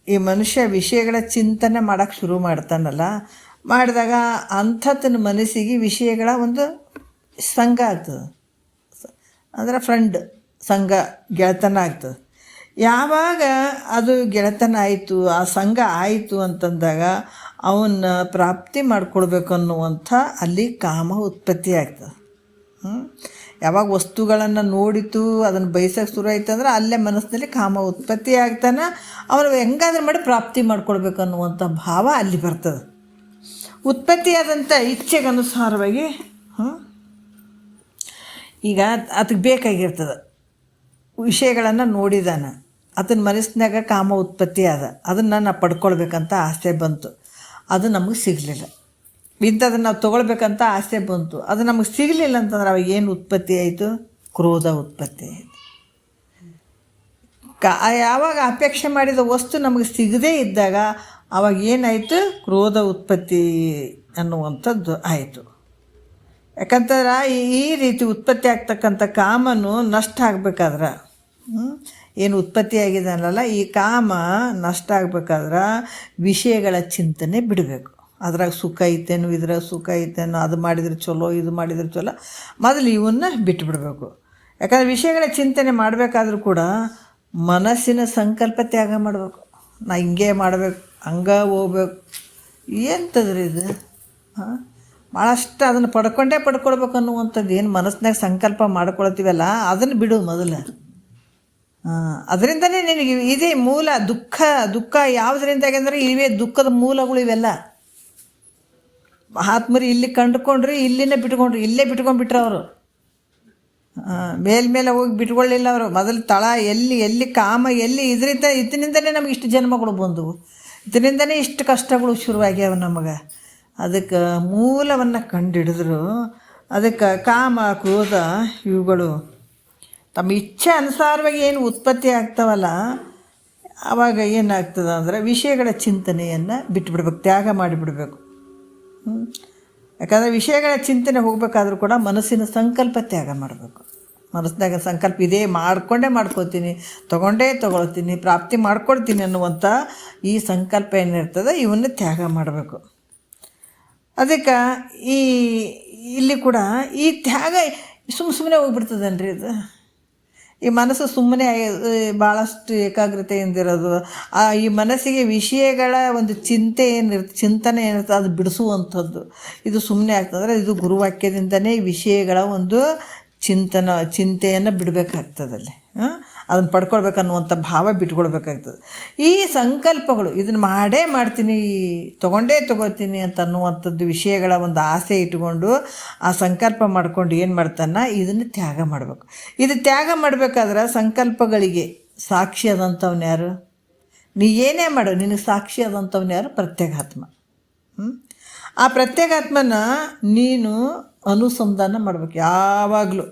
[SPEAKER 1] ಈ ಮನುಷ್ಯ ವಿಷಯಗಳ ಚಿಂತನೆ ಮಾಡೋಕ್ಕೆ ಶುರು ಮಾಡ್ತಾನಲ್ಲ, ಮಾಡಿದಾಗ ಅಂಥತನ ಮನಸ್ಸಿಗೆ ವಿಷಯಗಳ ಒಂದು ಸಂಘ ಆಗ್ತದೆ. ಅಂದರೆ ಫ್ರೆಂಡ್ ಸಂಘ ಗೆಳೆತನ ಆಗ್ತದೆ. ಯಾವಾಗ ಅದು ಗೆಳೆತನ ಆಯಿತು, ಆ ಸಂಘ ಆಯಿತು ಅಂತಂದಾಗ ಅವನ್ನ ಪ್ರಾಪ್ತಿ ಮಾಡಿಕೊಡ್ಬೇಕು ಅನ್ನುವಂಥ ಅಲ್ಲಿ ಕಾಮ ಉತ್ಪತ್ತಿ ಆಗ್ತದೆ. ಯಾವಾಗ ವಸ್ತುಗಳನ್ನು ನೋಡಿತು ಅದನ್ನು ಬಯಸೋಕ್ಕೆ ಶುರು ಆಯ್ತು ಅಂದ್ರೆ ಅಲ್ಲೇ ಮನಸ್ಸಿನಲ್ಲಿ ಕಾಮ ಉತ್ಪತ್ತಿ ಆಗ್ತಾನೆ. ಅವನು ಹೆಂಗಾದ್ರೂ ಮಾಡಿ ಪ್ರಾಪ್ತಿ ಮಾಡ್ಕೊಳ್ಬೇಕು ಅನ್ನುವಂಥ ಭಾವ ಅಲ್ಲಿ ಬರ್ತದೆ. ಉತ್ಪತ್ತಿಯಾದಂಥ ಇಚ್ಛೆಗೆ ಅನುಸಾರವಾಗಿ ಈಗ ಅದಕ್ಕೆ ಬೇಕಾಗಿರ್ತದೆ ವಿಷಯಗಳನ್ನು ನೋಡಿದಾನೆ, ಅದನ್ನ ಮನಸ್ಸಿನಾಗ ಕಾಮ ಉತ್ಪತ್ತಿ ಆದ, ಅದನ್ನು ನಾನು ಪಡ್ಕೊಳ್ಬೇಕಂತ ಆಸೆ ಬಂತು, ಅದು ನಮಗೆ ಸಿಗಲಿಲ್ಲ. ಇಂಥದನ್ನು ನಾವು ತೊಗೊಳ್ಬೇಕಂತ ಆಸೆ ಬಂತು, ಅದು ನಮಗೆ ಸಿಗಲಿಲ್ಲ ಅಂತಂದ್ರೆ ಅವಾಗ ಏನು ಉತ್ಪತ್ತಿ ಆಯಿತು? ಕ್ರೋಧ ಉತ್ಪತ್ತಿ ಆಯಿತು. ಯಾವಾಗ ಅಪೇಕ್ಷೆ ಮಾಡಿದ ವಸ್ತು ನಮಗೆ ಸಿಗದೇ ಇದ್ದಾಗ ಅವಾಗ ಏನಾಯಿತು? ಕ್ರೋಧ ಉತ್ಪತ್ತಿ ಅನ್ನುವಂಥದ್ದು ಆಯಿತು. ಯಾಕಂತಂದ್ರೆ ಈ ರೀತಿ ಉತ್ಪತ್ತಿ ಆಗ್ತಕ್ಕಂಥ ಕಾಮನು ನಷ್ಟ ಆಗಬೇಕಾದ್ರೆ ಏನು ಉತ್ಪತ್ತಿಯಾಗಿದ್ದಾನಲ್ಲ ಈ ಕಾಮ ನಷ್ಟ ಆಗ್ಬೇಕಾದ್ರೆ ವಿಷಯಗಳ ಚಿಂತನೆ ಬಿಡಬೇಕು. ಅದ್ರಾಗ ಸುಖ ಐತೇನು, ಇದ್ರಾಗ ಸುಖ ಐತೇನೋ, ಅದು ಮಾಡಿದರೆ ಚಲೋ, ಇದು ಮಾಡಿದರೆ ಚಲೋ, ಮೊದಲು ಇವನ್ನ ಬಿಟ್ಟುಬಿಡ್ಬೇಕು. ಯಾಕಂದರೆ ವಿಷಯಗಳ ಚಿಂತನೆ ಮಾಡಬೇಕಾದ್ರೂ ಕೂಡ ಮನಸ್ಸಿನ ಸಂಕಲ್ಪ ತ್ಯಾಗ ಮಾಡಬೇಕು. ನಾ ಹಿಂಗೆ ಮಾಡಬೇಕು, ಹಂಗೆ ಹೋಗ್ಬೇಕು, ಎಂಥದ್ರಿ ಇದು? ಭಾಳಷ್ಟು ಅದನ್ನು ಪಡ್ಕೊಳ್ಬೇಕು ಅನ್ನುವಂಥದ್ದು ಏನು ಮನಸ್ಸಿನಾಗ ಸಂಕಲ್ಪ ಮಾಡ್ಕೊಳ್ತೀವಲ್ಲ ಅದನ್ನು ಬಿಡು ಮೊದಲು. ಅದರಿಂದನೇ ನಿನಗೆ ಇದೇ ಮೂಲ ದುಃಖ ಯಾವುದರಿಂದಾಗಿ ಅಂದರೆ ಇವೇ ದುಃಖದ ಮೂಲಗಳು ಇವೆಲ್ಲ. ಮಹಾತ್ಮರು ಇಲ್ಲಿ ಕಂಡುಕೊಂಡ್ರಿ, ಇಲ್ಲಿನೇ ಬಿಟ್ಕೊಂಡ್ರಿ, ಇಲ್ಲೇ ಬಿಟ್ಕೊಂಡ್ಬಿಟ್ರು ಅವರು. ಮೇಲ್ಮೇಲೆ ಹೋಗಿ ಬಿಟ್ಕೊಳ್ಳಿಲ್ಲ ಅವರು. ಮೊದಲು ತಳ ಎಲ್ಲಿ ಕಾಮ ಎಲ್ಲಿ ಇದರಿಂದನೇ ನಮಗೆ ಇಷ್ಟು ಜನ್ಮಗಳು ಬಂದವು, ಇದರಿಂದನೇ ಇಷ್ಟು ಕಷ್ಟಗಳು ಶುರುವಾಗ್ಯಾವ ನಮಗೆ. ಅದಕ್ಕೆ ಮೂಲವನ್ನು ಕಂಡುಹಿಡಿದ್ರು. ಅದಕ್ಕೆ ಕಾಮ ಕ್ರೋಧ ಇವುಗಳು ತಮ್ಮ ಇಚ್ಛೆ ಅನುಸಾರವಾಗಿ ಏನು ಉತ್ಪತ್ತಿ ಆಗ್ತಾವಲ್ಲ ಆವಾಗ ಏನಾಗ್ತದೆ ಅಂದರೆ ವಿಷಯಗಳ ಚಿಂತನೆಯನ್ನು ಬಿಟ್ಟುಬಿಡ್ಬೇಕು, ತ್ಯಾಗ ಮಾಡಿಬಿಡ್ಬೇಕು. ಯಾಕಂದರೆ ವಿಷಯಗಳ ಚಿಂತನೆ ಹೋಗಬೇಕಾದ್ರೂ ಕೂಡ ಮನಸ್ಸಿನ ಸಂಕಲ್ಪ ತ್ಯಾಗ ಮಾಡಬೇಕು. ಮನಸ್ಸಿನಾಗ ಸಂಕಲ್ಪ ಇದೇ ಮಾಡ್ಕೊತೀನಿ, ತೊಗೊಳ್ತೀನಿ, ಪ್ರಾಪ್ತಿ ಮಾಡ್ಕೊಳ್ತೀನಿ ಅನ್ನುವಂಥ ಈ ಸಂಕಲ್ಪ ಏನಿರ್ತದೆ ಇವನ್ನು ತ್ಯಾಗ ಮಾಡಬೇಕು. ಅದಕ್ಕೆ ಇಲ್ಲಿ ಕೂಡ ಈ ತ್ಯಾಗ ಸುಮ್ಮನೆ ಹೋಗ್ಬಿಡ್ತದನ್ರಿ ಇದು. ಈ ಮನಸ್ಸು ಸುಮ್ಮನೆ ಭಾಳಷ್ಟು ಏಕಾಗ್ರತೆಯಿಂದಿರೋದು, ಈ ಮನಸ್ಸಿಗೆ ವಿಷಯಗಳ ಒಂದು ಚಿಂತನೆ ಏನಿರ್ತದೆ ಅದು ಬಿಡಿಸುವಂಥದ್ದು ಇದು ಸುಮ್ಮನೆ ಆಗ್ತದ್ರೆ ಇದು ಗುರುವಾಕ್ಯದಿಂದನೇ ವಿಷಯಗಳ ಒಂದು ಚಿಂತೆಯನ್ನು ಬಿಡಬೇಕಾಗ್ತದಲ್ಲಿ. ಅದನ್ನು ಪಡ್ಕೊಳ್ಬೇಕನ್ನುವಂಥ ಭಾವ ಬಿಟ್ಕೊಳ್ಬೇಕಾಗ್ತದೆ. ಈ ಸಂಕಲ್ಪಗಳು ಇದನ್ನು ಮಾಡ್ತೀನಿ, ತೊಗೋತೀನಿ ಅಂತ ಅನ್ನುವಂಥದ್ದು ವಿಷಯಗಳ ಒಂದು ಆಸೆ ಇಟ್ಕೊಂಡು ಆ ಸಂಕಲ್ಪ ಮಾಡ್ಕೊಂಡು ಏನು ಮಾಡ್ತಾನೆ ಇದನ್ನು ತ್ಯಾಗ ಮಾಡಬೇಕು. ಇದು ತ್ಯಾಗ ಮಾಡಬೇಕಾದ್ರೆ ಸಂಕಲ್ಪಗಳಿಗೆ ಸಾಕ್ಷಿ ಆದಂಥವ್ನು ಯಾರು? ನೀ ಏನೇ ಮಾಡು ನಿನಗೆ ಸಾಕ್ಷಿ ಆದಂಥವ್ನು ಯಾರು? ಪ್ರತ್ಯೇಗಾತ್ಮ. ಆ ಪ್ರತ್ಯೇಗಾತ್ಮನ ನೀನು ಅನುಸಂಧಾನ ಮಾಡಬೇಕು. ಯಾವಾಗಲೂ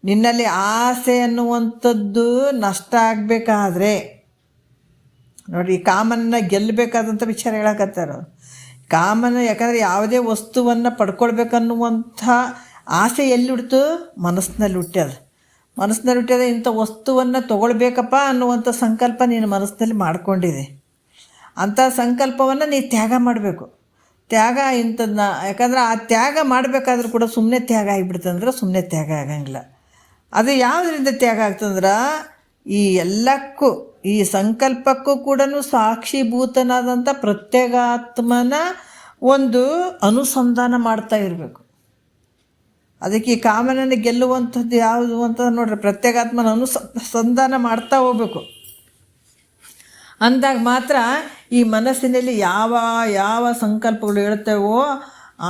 [SPEAKER 1] ನಿನ್ನಲ್ಲಿ ಆಸೆ ಅನ್ನುವಂಥದ್ದು ನಷ್ಟ ಆಗಬೇಕಾದ್ರೆ ನೋಡಿ, ಕಾಮನ್ನ ಗೆಲ್ಲಬೇಕಾದಂಥ ವಿಚಾರ ಹೇಳಕತ್ತಾರ. ಕಾಮನ ಯಾಕಂದರೆ ಯಾವುದೇ ವಸ್ತುವನ್ನು ಪಡ್ಕೊಳ್ಬೇಕನ್ನುವಂಥ ಆಸೆ ಎಲ್ಲಿ ಹುಡ್ತು? ಮನಸ್ಸಿನಲ್ಲಿ ಹುಟ್ಟ್ಯದ. ಇಂಥ ವಸ್ತುವನ್ನು ತೊಗೊಳ್ಬೇಕಪ್ಪ ಅನ್ನುವಂಥ ಸಂಕಲ್ಪ ನೀನು ಮನಸ್ಸಿನಲ್ಲಿ ಮಾಡ್ಕೊಂಡಿದೆ. ಅಂಥ ಸಂಕಲ್ಪವನ್ನು ನೀ ತ್ಯಾಗ ಮಾಡಬೇಕು. ತ್ಯಾಗ ಇಂಥದ್ದನ್ನ ಯಾಕಂದ್ರೆ ಆ ತ್ಯಾಗ ಮಾಡಬೇಕಾದ್ರೂ ಕೂಡ ಸುಮ್ಮನೆ ತ್ಯಾಗ ಆಗಿಬಿಡ್ತಂದ್ರೆ ಸುಮ್ಮನೆ ತ್ಯಾಗ ಆಗಂಗಿಲ್ಲ. ಅದು ಯಾವುದರಿಂದ ತ್ಯಾಗ ಆಗ್ತಂದ್ರೆ ಈ ಎಲ್ಲಕ್ಕೂ ಈ ಸಂಕಲ್ಪಕ್ಕೂ ಕೂಡ ಸಾಕ್ಷೀಭೂತನಾದಂಥ ಪ್ರತ್ಯೇಗಾತ್ಮನ ಒಂದು ಅನುಸಂಧಾನ ಮಾಡ್ತಾ ಇರಬೇಕು. ಅದಕ್ಕೆ ಈ ಕಾಮನನ್ನು ಗೆಲ್ಲುವಂಥದ್ದು ಯಾವುದು ಅಂತ ನೋಡ್ರಿ, ಪ್ರತ್ಯೇಗಾತ್ಮನ ಅನುಸಂಧಾನ ಮಾಡ್ತಾ ಹೋಗ್ಬೇಕು. ಅಂದಾಗ ಮಾತ್ರ ಈ ಮನಸ್ಸಿನಲ್ಲಿ ಯಾವ ಸಂಕಲ್ಪಗಳು ಹೇಳ್ತೇವೋ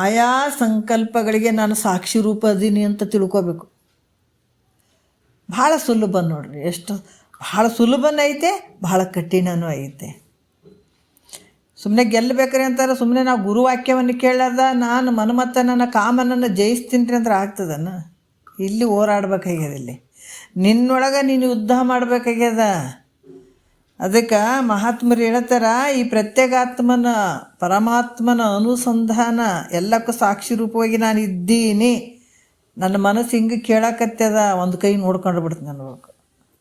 [SPEAKER 1] ಆಯಾ ಸಂಕಲ್ಪಗಳಿಗೆ ನಾನು ಸಾಕ್ಷಿ ರೂಪ ಅದೀನಿ ಅಂತ ತಿಳ್ಕೋಬೇಕು. ಭಾಳ ಸುಲಭ ನೋಡ್ರಿ, ಭಾಳ ಸುಲಭನೂ ಐತೆ, ಭಾಳ ಕಠಿಣನೂ ಐತೆ. ಸುಮ್ಮನೆ ಗೆಲ್ಲಬೇಕ್ರಿ ಅಂತಾರೆ, ಸುಮ್ಮನೆ ನಾವು ಗುರುವಾಕ್ಯವನ್ನು ಕೇಳದ ನಾನು ಮನ್ಮಥನನ್ನ ಕಾಮನನ್ನು ಜಯಿಸ್ತೀನಿ ಅಂದ್ರೆ ಆಗ್ತದನ? ಇಲ್ಲಿ ಹೋರಾಡ್ಬೇಕಾಗ್ಯದ, ಇಲ್ಲಿ ನಿನ್ನೊಳಗೆ ನೀನು ಯುದ್ಧ ಮಾಡಬೇಕಾಗ್ಯದ. ಅದಕ್ಕೆ ಮಹಾತ್ಮರು ಹೇಳ್ತಾರ, ಈ ಪ್ರತ್ಯೇಗಾತ್ಮನ ಪರಮಾತ್ಮನ ಅನುಸಂಧಾನ ಎಲ್ಲಕ್ಕೂ ಸಾಕ್ಷಿ ರೂಪವಾಗಿ ನಾನು ಇದ್ದೀನಿ. ನನ್ನ ಮನಸ್ಸು ಹಿಂಗೆ ಕೇಳಕತ್ತದ, ಒಂದು ಕೈ ನೋಡ್ಕೊಂಡು ಬಿಡ್ತೀನಿ ಅನ್ಬೇಕು.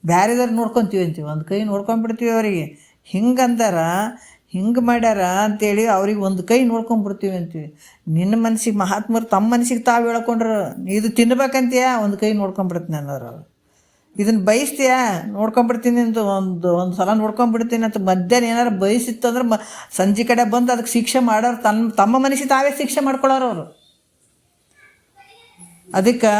[SPEAKER 1] ಬ್ಯಾರೆದವ್ರು ನೋಡ್ಕೊತೀವಿ ಅಂತೀವಿ, ಒಂದು ಕೈ ನೋಡ್ಕೊಂಡ್ಬಿಡ್ತೀವಿ ಅವರಿಗೆ. ಹಿಂಗಂದಾರ, ಹಿಂಗೆ ಮಾಡ್ಯಾರ ಅಂತೇಳಿ ಅವ್ರಿಗೆ ಒಂದು ಕೈ ನೋಡ್ಕೊಂಡ್ಬಿಡ್ತೀವಿ ಅಂತೀವಿ. ನಿನ್ನ ಮನಸ್ಸಿಗೆ ಮಹಾತ್ಮರು ತಮ್ಮ ಮನಸ್ಸಿಗೆ ತಾವು ಹೇಳ್ಕೊಂಡ್ರು ಇದು ತಿನ್ಬೇಕಂತೀಯ ಒಂದು ಕೈ ನೋಡ್ಕೊಂಡ್ಬಿಡ್ತೀನಿ ಅನ್ನೋರು. ಇದನ್ನು ಬಯಸ್ತೀಯಾ ನೋಡ್ಕೊಂಬಿಡ್ತೀನಿ ಅಂತ ಒಂದು ಸಲ ನೋಡ್ಕೊಂಬಿಡ್ತೀನಿ ಅಂತ ಮಧ್ಯಾಹ್ನ ಏನಾರು ಬಯಸಿತ್ತು ಅಂದ್ರೆ ಸಂಜೆ ಕಡೆ ಬಂದು ಅದಕ್ಕೆ ಶಿಕ್ಷೆ ಮಾಡೋರು ತಮ್ಮ ಮನಸ್ಸಿಗೆ ತಾವೇ ಶಿಕ್ಷೆ ಮಾಡ್ಕೊಳ್ಳೋರು ಅವರು. ಅದಕ್ಕೆ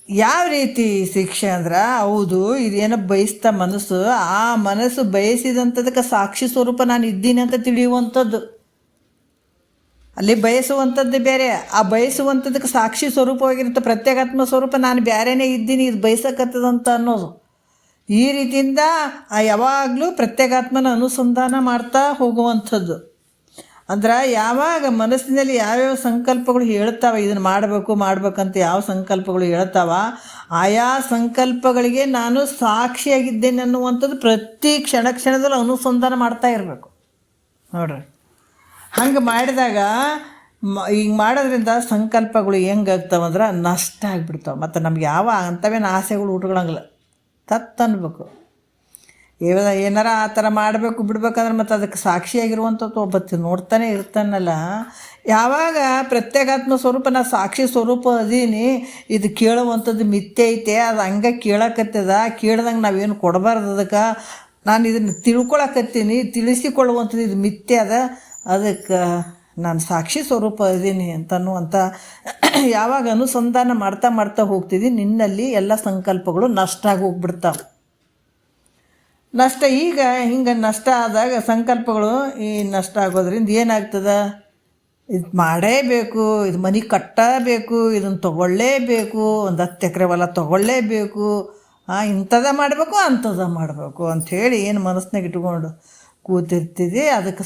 [SPEAKER 1] ಯಾವ ರೀತಿ ಶಿಕ್ಷೆ ಅಂದ್ರೆ ಹೌದು ಇದೇನೋ ಬಯಸ್ತಾ ಮನಸ್ಸು, ಆ ಮನಸ್ಸು ಬಯಸಿದಂಥದಕ್ಕೆ ಸಾಕ್ಷಿ ಸ್ವರೂಪ ನಾನು ಇದ್ದೀನಿ ಅಂತ ತಿಳಿಯುವಂಥದ್ದು. ಅಲ್ಲಿ ಬಯಸುವಂಥದ್ದು ಬೇರೆ, ಆ ಬಯಸುವಂಥದ್ದಕ್ಕೆ ಸಾಕ್ಷಿ ಸ್ವರೂಪವಾಗಿರುತ್ತೆ ಪ್ರತ್ಯೇಕಾತ್ಮ ಸ್ವರೂಪ ನಾನು ಬೇರೆಯೇ ಇದ್ದೀನಿ ಇದು ಬಯಸಕತ್ತದಂತ ಅನ್ನೋದು. ಈ ರೀತಿಯಿಂದ ಯಾವಾಗಲೂ ಪ್ರತ್ಯೇಕಾತ್ಮನ ಅನುಸಂಧಾನ ಮಾಡ್ತಾ ಹೋಗುವಂಥದ್ದು. ಅಂದ್ರೆ ಯಾವಾಗ ಮನಸ್ಸಿನಲ್ಲಿ ಯಾವ್ಯಾವ ಸಂಕಲ್ಪಗಳು ಹೇಳ್ತಾವೆ ಇದನ್ನು ಮಾಡ್ಬೇಕಂತ ಯಾವ ಸಂಕಲ್ಪಗಳು ಹೇಳ್ತಾವ ಆಯಾ ಸಂಕಲ್ಪಗಳಿಗೆ ನಾನು ಸಾಕ್ಷಿಯಾಗಿದ್ದೇನೆ ಅನ್ನುವಂಥದ್ದು ಪ್ರತಿ ಕ್ಷಣದಲ್ಲೂ ಅನುಸಂಧಾನ ಮಾಡ್ತಾ ಇರಬೇಕು ನೋಡ್ರಿ. ಹಂಗೆ ಮಾಡಿದಾಗ ಹಿಂಗೆ ಮಾಡೋದ್ರಿಂದ ಸಂಕಲ್ಪಗಳು ಹೆಂಗಾಗ್ತಾವಂದ್ರೆ ನಷ್ಟ ಆಗಿಬಿಡ್ತಾವೆ. ಮತ್ತು ನಮ್ಗೆ ಯಾವ ಅಂಥವೇನು ಆಸೆಗಳು ಉಟ್ಕೊಳಂಗಿಲ್ಲ ತತ್ತನ್ಬೇಕು. ಏನಾರ ಆ ಥರ ಮಾಡಬೇಕು ಬಿಡ್ಬೇಕಂದ್ರೆ ಮತ್ತು ಅದಕ್ಕೆ ಸಾಕ್ಷಿಯಾಗಿರುವಂಥದ್ದು ಒಬ್ಬತ್ತು ನೋಡ್ತಾನೆ ಇರ್ತಾನಲ್ಲ. ಯಾವಾಗ ಪ್ರತ್ಯೇಕಾತ್ಮ ಸ್ವರೂಪ ನಾ ಸಾಕ್ಷಿ ಸ್ವರೂಪ ಅದೀನಿ ಇದು ಕೇಳುವಂಥದ್ದು ಮಿಥ್ಯೆ ಐತೆ ಅದು ಹಂಗೆ ಕೇಳಕತ್ತದ ಕೇಳ್ದಂಗೆ ನಾವೇನು ಕೊಡಬಾರ್ದು ಅದಕ್ಕೆ ನಾನು ಇದನ್ನು ತಿಳ್ಕೊಳಕತ್ತೀನಿ ತಿಳಿಸಿಕೊಳ್ಳುವಂಥದ್ದು ಇದು ಮಿಥ್ಯೆ ಅದ ಅದಕ್ಕೆ ನಾನು ಸಾಕ್ಷಿ ಸ್ವರೂಪ ಇದೀನಿ ಅಂತನ್ನುವಂಥ ಯಾವಾಗ ಅನುಸಂಧಾನ ಮಾಡ್ತಾ ಹೋಗ್ತಿದ್ದೀನಿ ನಿನ್ನಲ್ಲಿ ಎಲ್ಲ ಸಂಕಲ್ಪಗಳು ನಷ್ಟ ಆಗಿ ಹೋಗ್ಬಿಡ್ತಾವೆ. ನಷ್ಟ ಈಗ ಹಿಂಗೆ ನಷ್ಟ ಆದಾಗ ಸಂಕಲ್ಪಗಳು ಈ ನಷ್ಟ ಆಗೋದ್ರಿಂದ ಏನಾಗ್ತದೆ ಇದು ಮಾಡೇಬೇಕು ಇದು ಮನೆ ಕಟ್ಟಬೇಕು ಇದನ್ನು ತೊಗೊಳ್ಳೇಬೇಕು ಒಂದು 10 ಎಕರೆ ಹೊಲ ತೊಗೊಳ್ಳೇಬೇಕು ಇಂಥದ ಮಾಡಬೇಕು ಅಂಥದ ಮಾಡಬೇಕು ಅಂಥೇಳಿ ಏನು ಮನಸ್ಸಿನಾಗ ಇಟ್ಕೊಂಡು ಕೂತಿರ್ತಿದ್ದಿ. ಅದಕ್ಕೆ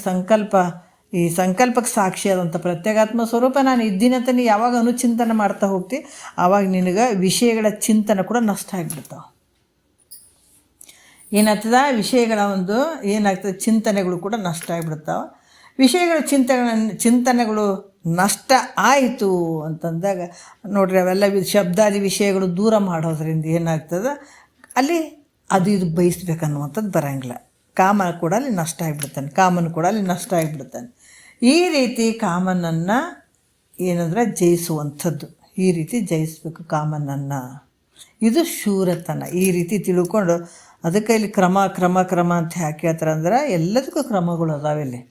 [SPEAKER 1] ಈ ಸಂಕಲ್ಪಕ್ಕೆ ಸಾಕ್ಷಿಯಾದಂಥ ಪ್ರತ್ಯೇಕಾತ್ಮ ಸ್ವರೂಪ ನಾನು ಇದ್ದೀನಿ ಅಂತ ನೀ ಯಾವಾಗ ಅನುಚಿಂತನೆ ಮಾಡ್ತಾ ಹೋಗ್ತಿ ಆವಾಗ ನಿನಗೆ ವಿಷಯಗಳ ಚಿಂತನೆ ಕೂಡ ನಷ್ಟ ಆಗಿಬಿಡ್ತಾವೆ. ಏನಾಗ್ತದ ವಿಷಯಗಳ ಏನಾಗ್ತದೆ ಚಿಂತನೆಗಳು ಕೂಡ ನಷ್ಟ ಆಗಿಬಿಡ್ತಾವೆ. ವಿಷಯಗಳ ಚಿಂತನೆಗಳು ನಷ್ಟ ಆಯಿತು ಅಂತಂದಾಗ ನೋಡ್ರಿ ಅವೆಲ್ಲ ಶಬ್ದಾದಿ ವಿಷಯಗಳು ದೂರ ಮಾಡೋದ್ರಿಂದ ಏನಾಗ್ತದೆ ಅಲ್ಲಿ ಅದು ಇದು ಬಯಸ್ಬೇಕನ್ನುವಂಥದ್ದು ಬರೋಂಗಿಲ್ಲ. ಕಾಮ ಕೂಡ ಅಲ್ಲಿ ನಷ್ಟ ಆಗಿಬಿಡ್ತಾನೆ, ಕಾಮನ ಕೂಡ ಅಲ್ಲಿ ನಷ್ಟ ಆಗಿಬಿಡ್ತಾನೆ. ಈ ರೀತಿ ಕಾಮನನ್ನು ಏನಂದ್ರೆ ಜಯಿಸುವಂಥದ್ದು, ಈ ರೀತಿ ಜಯಿಸ್ಬೇಕು ಕಾಮನನ್ನು. ಇದು ಶೂರತನ. ಈ ರೀತಿ ತಿಳ್ಕೊಂಡು ಅದಕ್ಕೆ ಇಲ್ಲಿ ಕ್ರಮ ಅಂತ ಯಾಕೆ ಹೇಳ್ತಾರೆ ಅಂದ್ರೆ ಎಲ್ಲದಕ್ಕೂ ಕ್ರಮಗಳು ಅದಾವಿಲ್ಲಿ.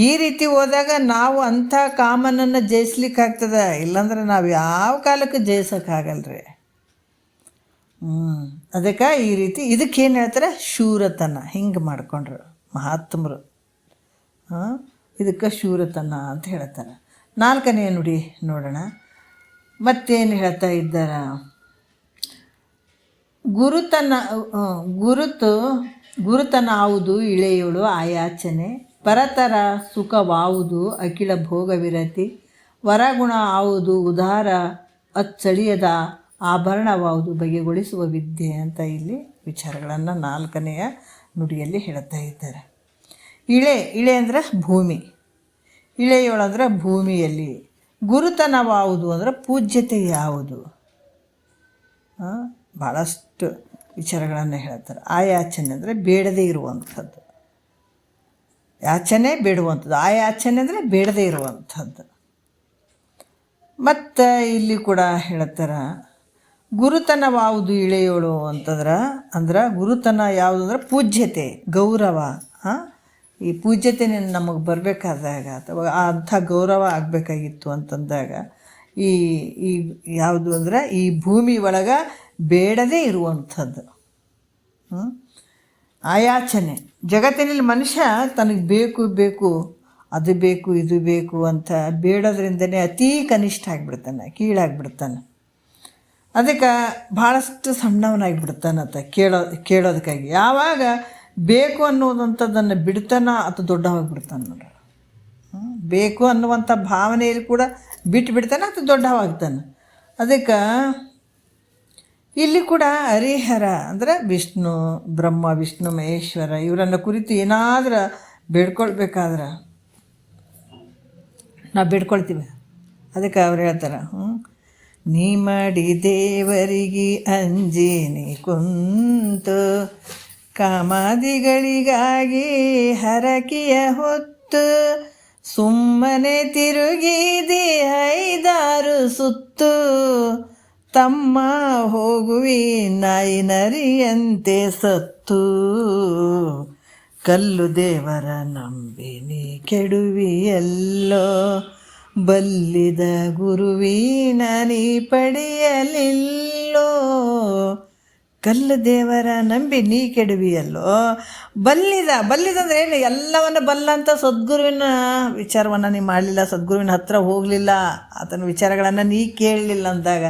[SPEAKER 1] ಈ ರೀತಿ ಹೋದಾಗ ನಾವು ಅಂಥ ಕಾಮನನ್ನು ಜಯಿಸ್ಲಿಕ್ಕೆ ಆಗ್ತದೆ, ಇಲ್ಲಾಂದ್ರೆ ನಾವು ಯಾವ ಕಾಲಕ್ಕೂ ಜಯಿಸೋಕ್ಕಾಗಲ್ರಿ. ಅದಕ್ಕೆ ಈ ರೀತಿ ಇದಕ್ಕೇನು ಹೇಳ್ತಾರೆ ಶೂರತನ. ಹಿಂಗೆ ಮಾಡ್ಕೊಂಡ್ರು ಮಹಾತ್ಮರು. ಇದಕ್ಕೆ ಶೂರತನ ಅಂತ ಹೇಳ್ತಾರೆ. 4ನೇ ನುಡಿ ನೋಡೋಣ ಮತ್ತೇನು ಹೇಳ್ತಾ ಇದ್ದಾರೆ. ಗುರುತನ ಆವುದು ಇಳೆಯುಳು ಆಯಾಚನೆ, ಪರತರ ಸುಖವಾವುದು ಅಖಿಲ ಭೋಗವಿರತಿ, ವರಗುಣ ಆವುದು ಉದಾರ ಅಚ್ಚಳಿಯದ ಆಭರಣವಾವುದು ಬಗೆಗೊಳಿಸುವ ವಿದ್ಯೆ ಅಂತ ಇಲ್ಲಿ ವಿಚಾರಗಳನ್ನು 4ನೆಯ ನುಡಿಯಲ್ಲಿ ಹೇಳ್ತಾ ಇದ್ದಾರೆ. ಇಳೆ ಅಂದರೆ ಭೂಮಿ, ಇಳೆಯೊಳಂದ್ರೆ ಭೂಮಿಯಲ್ಲಿ. ಗುರುತನವಾವುದು ಅಂದರೆ ಪೂಜ್ಯತೆ ಯಾವುದು, ಭಾಳಷ್ಟು ವಿಚಾರಗಳನ್ನು ಹೇಳ್ತಾರೆ. ಆಯಾಚನೆ ಅಂದರೆ ಬೇಡದೇ ಇರುವಂಥದ್ದು, ಯಾಚನೆ ಬೇಡುವಂಥದ್ದು, ಆಯಾಚನೆ ಅಂದರೆ ಬೇಡದೇ ಇರುವಂಥದ್ದು. ಮತ್ತು ಇಲ್ಲಿ ಕೂಡ ಹೇಳ್ತಾರೆ ಗುರುತನವಾವುದು ಇಳೆಯೋಳು ಅಂದ್ರೆ ಗುರುತನ ಯಾವುದು ಅಂದ್ರೆ ಪೂಜ್ಯತೆ ಗೌರವ. ಈ ಪೂಜ್ಯತೆ ನಮಗೆ ಬರಬೇಕಾದಾಗ ಅಥವಾ ಅಂಥ ಗೌರವ ಆಗಬೇಕಾಗಿತ್ತು ಅಂತಂದಾಗ ಈ ಯಾವುದು ಅಂದರೆ ಈ ಭೂಮಿ ಒಳಗೆ ಬೇಡದೇ ಇರುವಂಥದ್ದು ಆಯಾಚನೆ. ಜಗತ್ತಿನಲ್ಲಿ ಮನುಷ್ಯ ತನಗೆ ಬೇಕು ಅದು ಬೇಕು ಇದು ಬೇಕು ಅಂತ ಬೇಡೋದ್ರಿಂದನೇ ಅತೀ ಕನಿಷ್ಠ ಆಗಿಬಿಡ್ತಾನೆ, ಕೀಳಾಗಿಬಿಡ್ತಾನೆ. ಅದಕ್ಕೆ ಭಾಳಷ್ಟು ಸಣ್ಣವನಾಗಿಬಿಡ್ತಾನಂತ ಕೇಳೋದಕ್ಕಾಗಿ. ಯಾವಾಗ ಬೇಕು ಅನ್ನುವಂಥದ್ದನ್ನು ಬಿಡ್ತಾನ ಅದು ದೊಡ್ಡವಾಗಿಬಿಡ್ತಾನೆ ನೋಡ್ರಿ. ಬೇಕು ಅನ್ನುವಂಥ ಭಾವನೆಯಲ್ಲಿ ಕೂಡ ಬಿಡ್ತಾನೆ ಅದು ದೊಡ್ಡವಾಗ್ತಾನೆ. ಅದಕ್ಕೆ ಇಲ್ಲಿ ಕೂಡ ಹರಿಹರ ಅಂದರೆ ವಿಷ್ಣು, ಬ್ರಹ್ಮ, ವಿಷ್ಣು ಮಹೇಶ್ವರ ಇವರನ್ನು ಕುರಿತು ಏನಾದರೂ ಬೇಡ್ಕೊಳ್ಬೇಕಾದ್ರೆ ನಾವು ಬೇಡ್ಕೊಳ್ತೀವಿ. ಅದಕ್ಕೆ ಅವ್ರು ಹೇಳ್ತಾರೆ ನೀ ಮಾಡಿ ದೇವರಿಗೆ ಅಂಜೇನಿ ಕುಂತು ಕಾಮಾದಿಗಳಿಗಾಗಿ ಹರಕೆಯ ಹೊತ್ತು ಸುಮ್ಮನೆ ತಿರುಗಿದಿ 5 ಸುತ್ತು. ತಮ್ಮ ಹೋಗುವಿ ನಾಯಿ ನರಿಯಂತೆ ಸತ್ತು. ಕಲ್ಲು ದೇವರ ನಂಬಿನಿ ಕೆಡುವಿಯಲ್ಲೋ, ಬಲ್ಲಿದ ಗುರುವಿನ ನೀ ಪಡೆಯಲಿಲ್ಲೋ. ಕಲ್ಲು ದೇವರ ನಂಬಿ ನೀ ಕೆಡುವಿಯಲ್ಲೋ. ಬಲ್ಲಿದಂದ್ರೆ ಏನು? ಎಲ್ಲವನ್ನು ಬಲ್ಲಂಥ ಸದ್ಗುರುವಿನ ವಿಚಾರವನ್ನು ನೀ ಮಾಡಲಿಲ್ಲ, ಸದ್ಗುರುವಿನ ಹತ್ರ ಹೋಗಲಿಲ್ಲ, ಆತನ ವಿಚಾರಗಳನ್ನು ನೀ ಕೇಳಲಿಲ್ಲ ಅಂದಾಗ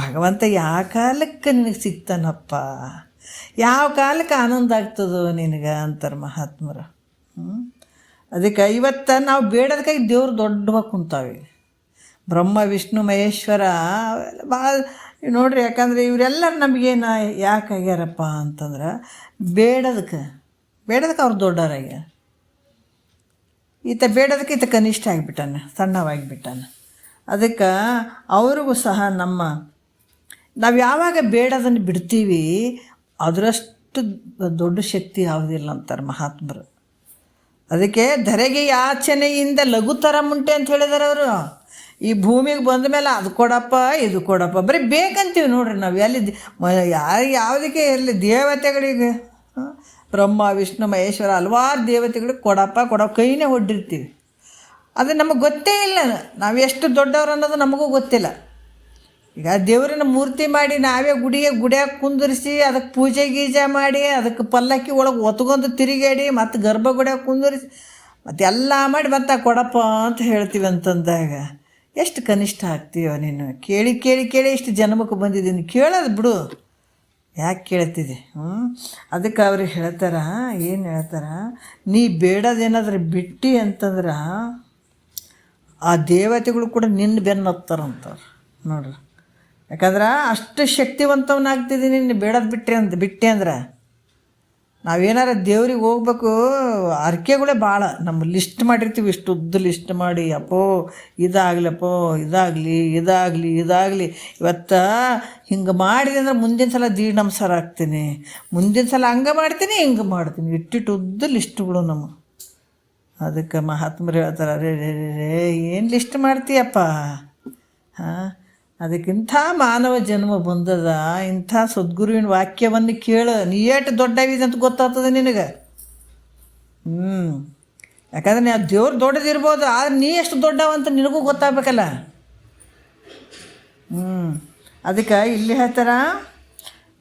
[SPEAKER 1] ಭಗವಂತ ಯಾವ ಕಾಲಕ್ಕೆ ನಿನಗೆ ಸಿಗ್ತಾನಪ್ಪ, ಯಾವ ಕಾಲಕ್ಕೆ ಆನಂದ ಆಗ್ತದೋ ನಿನಗೆ ಅಂತಾರೆ ಮಹಾತ್ಮರು. ಅದಕ್ಕೆ ಇವತ್ತು ನಾವು ಬೇಡೋದಕ್ಕಾಗಿ ದೇವ್ರು ದೊಡ್ಡವಾಗಿ ಕುಂತಾವೆ. ಬ್ರಹ್ಮ ವಿಷ್ಣು ಮಹೇಶ್ವರ ಅವೆಲ್ಲ ಭಾಳ ನೋಡ್ರಿ. ಯಾಕಂದರೆ ಇವರೆಲ್ಲರೂ ನಮಗೇನು ಯಾಕೆ ಆಗ್ಯಾರಪ್ಪ ಅಂತಂದ್ರೆ ಬೇಡೋದಕ್ಕೆ ಅವ್ರು ದೊಡ್ಡವರಾಗ್ಯಾರ. ಈತ ಬೇಡೋದಕ್ಕೆ ಈತ ಕನಿಷ್ಠ ಆಗಿಬಿಟ್ಟಾನೆ, ಸಣ್ಣವಾಗಿಬಿಟ್ಟಾನೆ. ಅದಕ್ಕೆ ಅವ್ರಿಗೂ ಸಹ ನಾವು ಯಾವಾಗ ಬೇಡೋದನ್ನು ಬಿಡ್ತೀವಿ ಅದರಷ್ಟು ದೊಡ್ಡ ಶಕ್ತಿ ಯಾವುದಿಲ್ಲ ಅಂತಾರೆ ಮಹಾತ್ಮರು. ಅದಕ್ಕೆ ಧರೆಗೆ ಯಾಚನೆಯಿಂದ ಲಘುತರ ಮುಂಟೆ ಅಂತ ಹೇಳಿದಾರೆ ಅವರು. ಈ ಭೂಮಿಗೆ ಬಂದ ಮೇಲೆ ಅದು ಕೊಡಪ್ಪ ಇದು ಕೊಡಪ್ಪ ಬರೀ ಬೇಕಂತೀವಿ ನೋಡ್ರಿ. ನಾವು ಎಲ್ಲಿ ಯಾವುದಕ್ಕೆ ಎಲ್ಲಿ ದೇವತೆಗಳಿಗೆ ಬ್ರಹ್ಮ ವಿಷ್ಣು ಮಹೇಶ್ವರ ಹಲವಾರು ದೇವತೆಗಳಿಗೆ ಕೊಡಪ್ಪ ಕೈನೇ ಹೊಡ್ಡಿರ್ತೀವಿ. ಅದು ನಮಗೆ ಗೊತ್ತೇ ಇಲ್ಲ, ನಾವು ಎಷ್ಟು ದೊಡ್ಡವ್ರು ಅನ್ನೋದು ನಮಗೂ ಗೊತ್ತಿಲ್ಲ. ಈಗ ದೇವರನ್ನ ಮೂರ್ತಿ ಮಾಡಿ ನಾವೇ ಗುಡಿಯಾಗ ಕುಂದಿರಿಸಿ ಅದಕ್ಕೆ ಪೂಜೆ ಗೀಜೆ ಮಾಡಿ ಅದಕ್ಕೆ ಪಲ್ಲಕ್ಕಿ ಒಳಗೆ ಒತ್ಕೊಂಡು ತಿರುಗಾಡಿ ಮತ್ತು ಗರ್ಭಗುಡಿಯಾಗ ಕುಂದಿರಿಸಿ ಮತ್ತೆಲ್ಲ ಮಾಡಿ ಮತ್ತೆ ಕೊಡಪ್ಪ ಅಂತ ಹೇಳ್ತೀವಿ ಅಂತಂದಾಗ ಎಷ್ಟು ಕನಿಷ್ಠ ಆಗ್ತೀವೋ ನೀನು. ಕೇಳಿ ಕೇಳಿ ಕೇಳಿ ಇಷ್ಟು ಜನ್ಮಕ್ಕೆ ಬಂದಿದ್ದೀನಿ, ಕೇಳೋದು ಬಿಡು, ಯಾಕೆ ಕೇಳ್ತಿದ್ದೆ? ಅದಕ್ಕೆ ಅವ್ರಿಗೆ ಹೇಳ್ತಾರ, ಏನು ಹೇಳ್ತಾರ, ನೀ ಬೇಡೋದೇನಾದ್ರೂ ಬಿಟ್ಟು ಅಂತಂದ್ರೆ ಆ ದೇವತೆಗಳು ಕೂಡ ನಿನ್ನ ಬೆನ್ನು ಹತ್ತಾರಂತವ್ರು ನೋಡ್ರಿ. ಯಾಕಂದ್ರೆ ಅಷ್ಟು ಶಕ್ತಿವಂತವನಾಗ್ತಿದ್ದೀನಿ ನೀನು ಬೇಡೋದು ಬಿಟ್ಟೆ ಅಂದ್ರೆ. ನಾವೇನಾರ ದೇವ್ರಿಗೆ ಹೋಗ್ಬೇಕು, ಅರ್ಕೆಗಳೇ ಭಾಳ ನಮ್ಮ ಲಿಸ್ಟ್ ಮಾಡಿರ್ತೀವಿ, ಇಷ್ಟು ಉದ್ದ ಲಿಸ್ಟ್ ಮಾಡಿ ಅಪ್ಪೋ ಇದಾಗಲಪ್ಪೋ ಇದಾಗಲಿ ಇವತ್ತು ಹಿಂಗೆ ಮಾಡಿದೆ ಅಂದ್ರೆ ಮುಂದಿನ ಸಲ ದೀಡ್ ನಮಸ್ಕಾರ ಆಗ್ತೀನಿ, ಮುಂದಿನ ಸಲ ಹಂಗೆ ಮಾಡ್ತೀನಿ ಹಿಂಗೆ ಮಾಡ್ತೀನಿ, ಇಟ್ಟಿಟ್ಟು ಉದ್ದ ಲಿಸ್ಟ್ಗಳು ನಮ್ಮ. ಅದಕ್ಕೆ ಮಹಾತ್ಮರು ಹೇಳ್ತಾರೆ, ರೇ ಏನು ಲಿಸ್ಟ್ ಮಾಡ್ತೀಯಪ್ಪ? ಅದಕ್ಕಿಂಥ ಮಾನವ ಜನ್ಮ ಬಂದದ, ಇಂಥ ಸದ್ಗುರುವಿನ ವಾಕ್ಯವನ್ನು ಕೇಳು, ನೀ ಎಷ್ಟು ದೊಡ್ಡವಿದೆ ಅಂತ ಗೊತ್ತಾಗ್ತದೆ ನಿನಗೆ. ಯಾಕಂದ್ರೆ ನೀವು ದೇವ್ರು ದೊಡ್ಡದಿರ್ಬೋದು, ಆದರೆ ನೀ ಎಷ್ಟು ದೊಡ್ಡವಂತ ನಿನಗೂ ಗೊತ್ತಾಗಬೇಕಲ್ಲ. ಅದಕ್ಕೆ ಇಲ್ಲಿ ಹೇಳ್ತಾರ,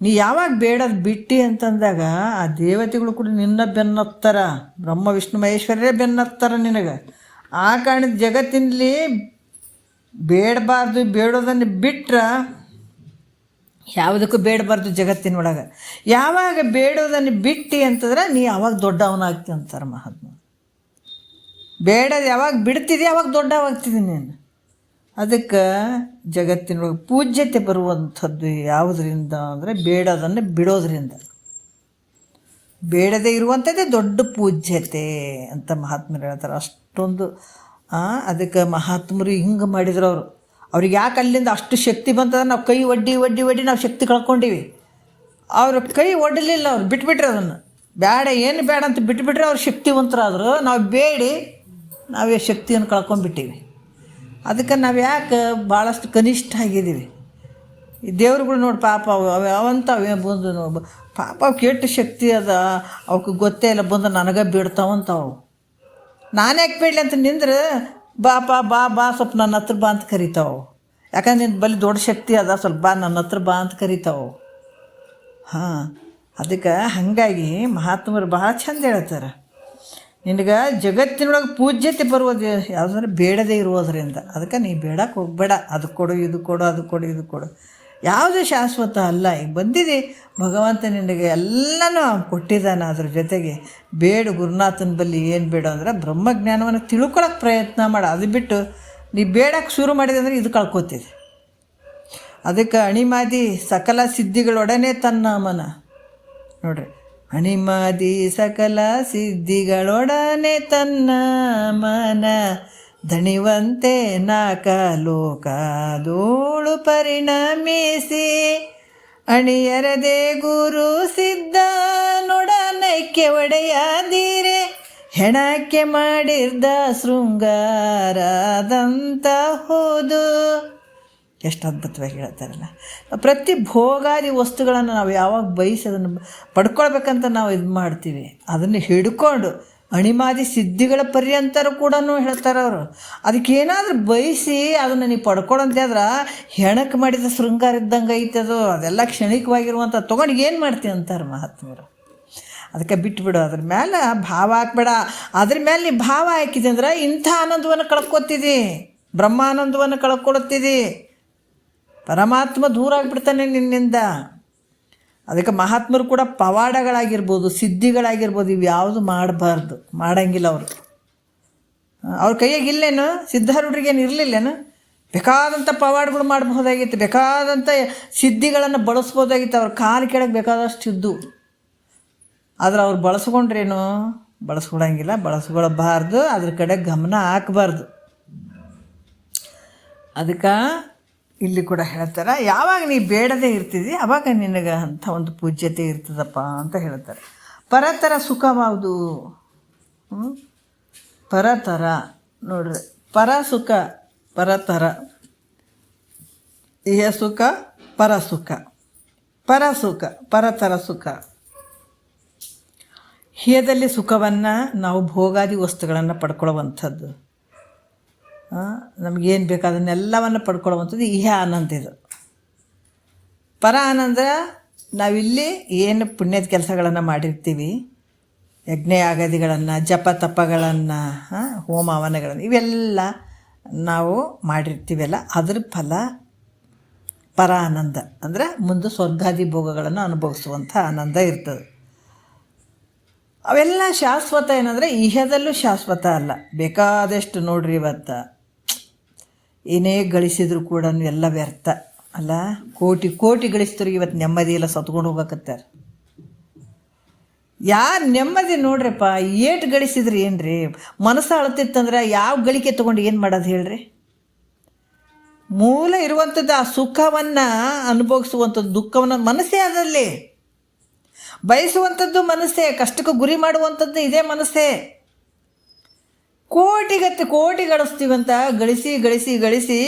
[SPEAKER 1] ನೀ ಯಾವಾಗ ಬೇಡದು ಬಿಟ್ಟು ಅಂತಂದಾಗ ಆ ದೇವತೆಗಳು ಕೂಡ ನಿನ್ನ ಬೆನ್ನತ್ತಾರ, ಬ್ರಹ್ಮ ವಿಷ್ಣು ಮಹೇಶ್ವರರೇ ಬೆನ್ನತ್ತಾರ ನಿನಗೆ. ಆ ಕಾರಣದ ಜಗತ್ತಿನಲ್ಲಿ ಬೇಡೋದನ್ನು ಬಿಟ್ರೆ ಯಾವುದಕ್ಕೂ ಬೇಡಬಾರ್ದು ಜಗತ್ತಿನೊಳಗೆ. ಯಾವಾಗ ಬೇಡೋದನ್ನು ಬಿಟ್ಟು ಅಂತಂದ್ರೆ ನೀ ಯಾವಾಗ ದೊಡ್ಡವನಾಗ್ತಿ ಅಂತಾರೆ ಮಹಾತ್ಮ. ಬೇಡದು ಯಾವಾಗ ಬಿಡ್ತಿದ್ದೆ ಯಾವಾಗ ದೊಡ್ಡವಾಗ್ತಿದ್ದಿ ನೀನು. ಅದಕ್ಕೆ ಜಗತ್ತಿನೊಳಗೆ ಪೂಜ್ಯತೆ ಬರುವಂಥದ್ದು ಯಾವುದರಿಂದ ಅಂದರೆ ಬೇಡೋದನ್ನು ಬಿಡೋದ್ರಿಂದ. ಬೇಡದೇ ಇರುವಂಥದ್ದೇ ದೊಡ್ಡ ಪೂಜ್ಯತೆ ಅಂತ ಮಹಾತ್ಮರು ಹೇಳ್ತಾರೆ. ಅಷ್ಟೊಂದು ಅದಕ್ಕೆ ಮಹಾತ್ಮರು ಹಿಂಗೆ ಮಾಡಿದ್ರು. ಅವ್ರಿಗೆ ಯಾಕೆ ಅಲ್ಲಿಂದ ಅಷ್ಟು ಶಕ್ತಿ ಬಂತಂದ್ರೆ ನಾವು ಕೈ ಒಡ್ಡಿ ನಾವು ಶಕ್ತಿ ಕಳ್ಕೊಂಡಿವಿ. ಅವ್ರ ಕೈ ಒಡ್ಡಲಿಲ್ಲ, ಅವ್ರು ಬಿಟ್ಬಿಟ್ರೆ ಅದನ್ನು ಬೇಡ ಏನು ಬೇಡ ಅಂತ ಬಿಟ್ಬಿಟ್ರೆ ಅವ್ರು ಶಕ್ತಿವಂತರಾದರು. ನಾವು ಬೇಡಿ ನಾವೇ ಶಕ್ತಿಯನ್ನು ಕಳ್ಕೊಂಡ್ಬಿಟ್ಟಿವಿ. ಅದಕ್ಕೆ ನಾವು ಯಾಕೆ ಭಾಳಷ್ಟು ಕನಿಷ್ಠ ಆಗಿದ್ದೀವಿ. ಈ ದೇವ್ರುಗಳು ನೋಡಿ ಪಾಪ ಅವಂತವೇ ಬಂದು ಪಾಪ ಅವು ಕೆಟ್ಟ ಶಕ್ತಿ ಅದ, ಅವಕ್ಕೆ ಗೊತ್ತೇ ಇಲ್ಲ ಬಂದು ನನಗೆ ಬಿಡ್ತಾವಂತಾವು. ನಾನು ಯಾಕೆ ಬೇಡಲಿ ಅಂತ ನಿಂದ್ರೆ ಬಾ ಸ್ವಲ್ಪ ನನ್ನ ಹತ್ರ ಬಾ ಅಂತ ಕರಿತಾವೆ. ಯಾಕಂದ್ರೆ ನಿನ್ನ ಬಳಿ ದೊಡ್ಡ ಶಕ್ತಿ ಅದ, ಸ್ವಲ್ಪ ಬಾ ನನ್ನ ಹತ್ರ ಬಾ ಅಂತ ಕರಿತಾವೆ. ಅದಕ್ಕೆ ಹಾಗಾಗಿ ಮಹಾತ್ಮರು ಭಾಳ ಚಂದ ಹೇಳ್ತಾರೆ, ನಿನಗೆ ಜಗತ್ತಿನೊಳಗೆ ಪೂಜ್ಯತೆ ಬರುವುದು ಯಾವುದಂದ್ರೆ ಬೇಡದೇ ಇರುವುದರಿಂದ. ಅದಕ್ಕೆ ನೀ ಬೇಡಕ್ಕೆ ಹೋಗಬೇಡ, ಅದು ಕೊಡು ಇದು ಕೊಡು ಯಾವುದು ಶಾಶ್ವತ ಅಲ್ಲ. ಈಗ ಬಂದಿದೆ ಭಗವಂತ ನಿನಗೆ ಎಲ್ಲನೂ ಕೊಟ್ಟಿದ್ದಾನೆ. ಅದ್ರ ಜೊತೆಗೆ ಬೇಡ ಗುರುನಾಥನ ಬಳಿ ಏನು ಬೇಡ ಅಂದ್ರೆ ಬ್ರಹ್ಮಜ್ಞಾನವನ್ನು ತಿಳ್ಕೊಳಕ್ಕೆ ಪ್ರಯತ್ನ ಮಾಡ. ಅದು ಬಿಟ್ಟು ನೀ ಬೇಡಕ್ಕೆ ಶುರು ಮಾಡಿದೆ ಅಂದರೆ ಇದು ಕಳ್ಕೊತಿದೆ. ಅದಕ್ಕೆ ಅಣಿಮಾದಿ ಸಕಲ ಸಿದ್ಧಿಗಳೊಡನೆ ತನ್ನ ಮನ ನೋಡ್ರಿ, ಅಣಿಮಾದಿ ಸಕಲ ಸಿದ್ಧಿಗಳೊಡನೆ ತನ್ನ ಮನ ದಣಿವಂತೆ ನಾಕ ಲೋಕದೋಳು ಪರಿಣಮಿಸಿ ಅಣಿಯರದೆ ಗುರು ಸಿದ್ಧ ನೊಡನ ಹೆಣಕ್ಕೆ ಒಡೆಯಾದೀರೆ ಹೆಣಕ್ಕೆ ಮಾಡಿರ್ದ ಶೃಂಗಾರದಂತ ಹೋದು. ಎಷ್ಟು ಅದ್ಭುತವಾಗಿ ಹೇಳ್ತಾರಲ್ಲ. ಪ್ರತಿ ಭೋಗಾದಿ ವಸ್ತುಗಳನ್ನು ನಾವು ಯಾವಾಗ ಬಯಸಿ ಅದನ್ನು ಪಡ್ಕೊಳ್ಬೇಕಂತ ನಾವು ಇದು ಮಾಡ್ತೀವಿ, ಅದನ್ನು ಹಿಡ್ಕೊಂಡು ಅಣಿಮಾದಿ ಸಿದ್ಧಿಗಳ ಪರ್ಯಂತರ ಕೂಡ ಹೇಳ್ತಾರೆ ಅವರು. ಅದಕ್ಕೇನಾದರೂ ಬಯಸಿ ಅದನ್ನು ನೀವು ಪಡ್ಕೊಳಂತೆ ಆದ್ರೆ ಹೆಣಕ್ಕೆ ಮಾಡಿದ ಶೃಂಗಾರ ಇದ್ದಂಗೆ ಐತೆ ಅದು. ಅದೆಲ್ಲ ಕ್ಷಣಿಕವಾಗಿರುವಂಥ ತೊಗೊಂಡು ಏನು ಮಾಡ್ತೀವಿ ಅಂತಾರೆ ಮಹಾತ್ಮರು. ಅದಕ್ಕೆ ಬಿಟ್ಬಿಡು, ಅದ್ರ ಮೇಲೆ ಭಾವ ಹಾಕ್ಬೇಡ. ಅದ್ರ ಮೇಲೆ ನೀ ಭಾವ ಹಾಕಿದೆ ಅಂದ್ರೆ ಇಂಥ ಆನಂದವನ್ನು ಕಳ್ಕೊತಿದ್ದಿ, ಬ್ರಹ್ಮಾನಂದವನ್ನು ಕಳ್ಕೊಳ್ತಿದ್ದಿ, ಪರಮಾತ್ಮ ದೂರ ಆಗಿಬಿಡ್ತಾನೆ ನಿನ್ನಿಂದ. ಅದಕ್ಕೆ ಮಹಾತ್ಮರು ಕೂಡ ಪವಾಡಗಳಾಗಿರ್ಬೋದು, ಸಿದ್ಧಿಗಳಾಗಿರ್ಬೋದು, ಇವು ಯಾವುದು ಮಾಡಬಾರ್ದು, ಮಾಡಂಗಿಲ್ಲ ಅವರು. ಅವ್ರ ಕೈಯಾಗ ಇಲ್ಲೇನು, ಸಿದ್ಧಾರೂಢರಿಗೇನು ಇರಲಿಲ್ಲೇನು? ಬೇಕಾದಂಥ ಪವಾಡಗಳು ಮಾಡಬಹುದಾಗಿತ್ತು, ಬೇಕಾದಂಥ ಸಿದ್ಧಿಗಳನ್ನು ಬಳಸ್ಬೋದಾಗಿತ್ತು. ಅವ್ರ ಕಾಲು ಕೆಳಗೆ ಬೇಕಾದಷ್ಟು ಇದ್ದು. ಆದ್ರೆ ಅವ್ರು ಬಳಸ್ಕೊಂಡ್ರೇನು, ಬಳಸ್ಕೊಳಂಗಿಲ್ಲ, ಬಳಸ್ಕೊಳ್ಬಾರ್ದು, ಅದ್ರ ಕಡೆ ಗಮನ ಹಾಕಬಾರ್ದು. ಅದಕ್ಕೆ ಇಲ್ಲಿ ಕೂಡ ಹೇಳ್ತಾರೆ, ಯಾವಾಗ ನೀ ಬೇಡದೇ ಇರ್ತಿದ್ದಿ ಆವಾಗ ನಿನಗೆ ಅಂಥ ಒಂದು ಪೂಜ್ಯತೆ ಇರ್ತದಪ್ಪ ಅಂತ ಹೇಳ್ತಾರೆ. ಪರತರ ಸುಖವಾವುದು, ಪರತರ ನೋಡ್ರಿ, ಪರ ಸುಖ ಪರತರ, ಇಹ ಸುಖ ಪರಸುಖ, ಪರಸುಖ ಪರತರ ಸುಖ. ಹೀಯದಲ್ಲಿ ಸುಖವನ್ನು ನಾವು ಭೋಗಾದಿ ವಸ್ತುಗಳನ್ನು ಪಡ್ಕೊಳ್ಳುವಂಥದ್ದು, ನಮಗೇನು ಬೇಕು ಅದನ್ನೆಲ್ಲವನ್ನು ಪಡ್ಕೊಳ್ಳುವಂಥದ್ದು ಇಹ ಆನಂದ. ಇದು ಪರ ಆನಂದ. ನಾವಿಲ್ಲಿ ಏನು ಪುಣ್ಯದ ಕೆಲಸಗಳನ್ನು ಮಾಡಿರ್ತೀವಿ, ಯಜ್ಞ ಯಾಗಾದಿಗಳನ್ನು, ಜಪ ತಪಗಳನ್ನು, ಹೋಮ ಹವನಗಳನ್ನು, ಇವೆಲ್ಲ ನಾವು ಮಾಡಿರ್ತೀವಲ್ಲ, ಅದ್ರ ಫಲ ಪರ ಆನಂದ. ಅಂದರೆ ಮುಂದೆ ಸ್ವರ್ಗಾದಿ ಭೋಗಗಳನ್ನು ಅನುಭವಿಸುವಂಥ ಆನಂದ ಇರ್ತದೆ. ಅವೆಲ್ಲ ಶಾಶ್ವತ ಏನಂದರೆ ಇಹದಲ್ಲೂ ಶಾಶ್ವತ ಅಲ್ಲ. ಬೇಕಾದಷ್ಟು ನೋಡ್ರಿ, ಇವತ್ತು ಏನೇ ಗಳಿಸಿದ್ರು ಕೂಡ ಎಲ್ಲ ವ್ಯರ್ಥ ಅಲ್ಲ. ಕೋಟಿ ಕೋಟಿ ಗಳಿಸಿದ್ರು ಇವತ್ತು ನೆಮ್ಮದಿ ಎಲ್ಲ ಸತ್ಕೊಂಡು ಹೋಗಕತ್ತಾರೆ. ಯಾರು ನೆಮ್ಮದಿ ನೋಡ್ರಪ್ಪ, ಏಟು ಗಳಿಸಿದ್ರಿ ಏನ್ರಿ? ಮನಸ್ಸು ಅಳ್ತಿತ್ತಂದ್ರೆ ಯಾವ ಗಳಿಕೆ ತೊಗೊಂಡು ಏನು ಮಾಡೋದು ಹೇಳ್ರಿ? ಮೂಲ ಇರುವಂಥದ್ದು ಆ ಸುಖವನ್ನು ಅನುಭವಿಸುವಂಥದ್ದು, ದುಃಖವನ್ನು ಮನಸ್ಸೇ ಅದರಲ್ಲಿ ಬಯಸುವಂಥದ್ದು ಮನಸ್ಸೇ, ಕಷ್ಟಕ್ಕೆ ಗುರಿ ಮಾಡುವಂಥದ್ದು ಇದೇ ಮನಸ್ಸೇ. ಕೋಟಿಗತ್ತೆ ಕೋಟಿ ಗಳಿಸ್ತೀವಂತ ಗಳಿಸಿ ಗಳಿಸಿ ಗಳಿಸಿ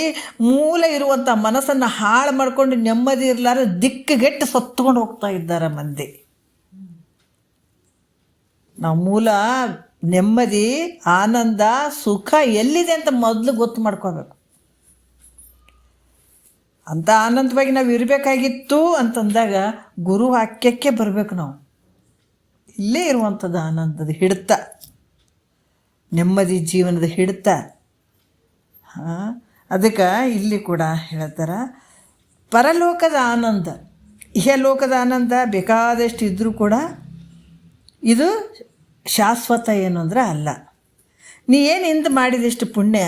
[SPEAKER 1] ಮೂಲ ಇರುವಂಥ ಮನಸ್ಸನ್ನು ಹಾಳು ಮಾಡ್ಕೊಂಡು ನೆಮ್ಮದಿ ಇರಲಾರ ದಿಕ್ಕಗೆಟ್ಟು ಸತ್ಕೊಂಡು ಹೋಗ್ತಾ ಇದ್ದಾರೆ ಮಂದಿ. ನಾವು ಮೂಲ ನೆಮ್ಮದಿ, ಆನಂದ, ಸುಖ ಎಲ್ಲಿದೆ ಅಂತ ಮೊದಲು ಗೊತ್ತು ಮಾಡ್ಕೋಬೇಕು. ಅಂಥ ಆನಂದವಾಗಿ ನಾವು ಇರಬೇಕಾಗಿತ್ತು ಅಂತಂದಾಗ ಗುರು ವಾಕ್ಯಕ್ಕೆ ಬರಬೇಕು. ನಾವು ಇಲ್ಲೇ ಇರುವಂಥದ್ದು ಆನಂದದ ಹಿಡಿತ, ನೆಮ್ಮದಿ ಜೀವನದ ಹಿಡಿತ. ಅದಕ್ಕೆ ಇಲ್ಲಿ ಕೂಡ ಹೇಳ್ತಾರೆ, ಪರಲೋಕದ ಆನಂದ, ಇಹಲೋಕದ ಆನಂದ ಬೇಕಾದಷ್ಟು ಇದ್ದರೂ ಕೂಡ ಇದು ಶಾಶ್ವತ ಏನು ಅಂದರೆ ಅಲ್ಲ. ನೀ ಏನು ಹಿಂದೆ ಮಾಡಿದಷ್ಟು ಪುಣ್ಯ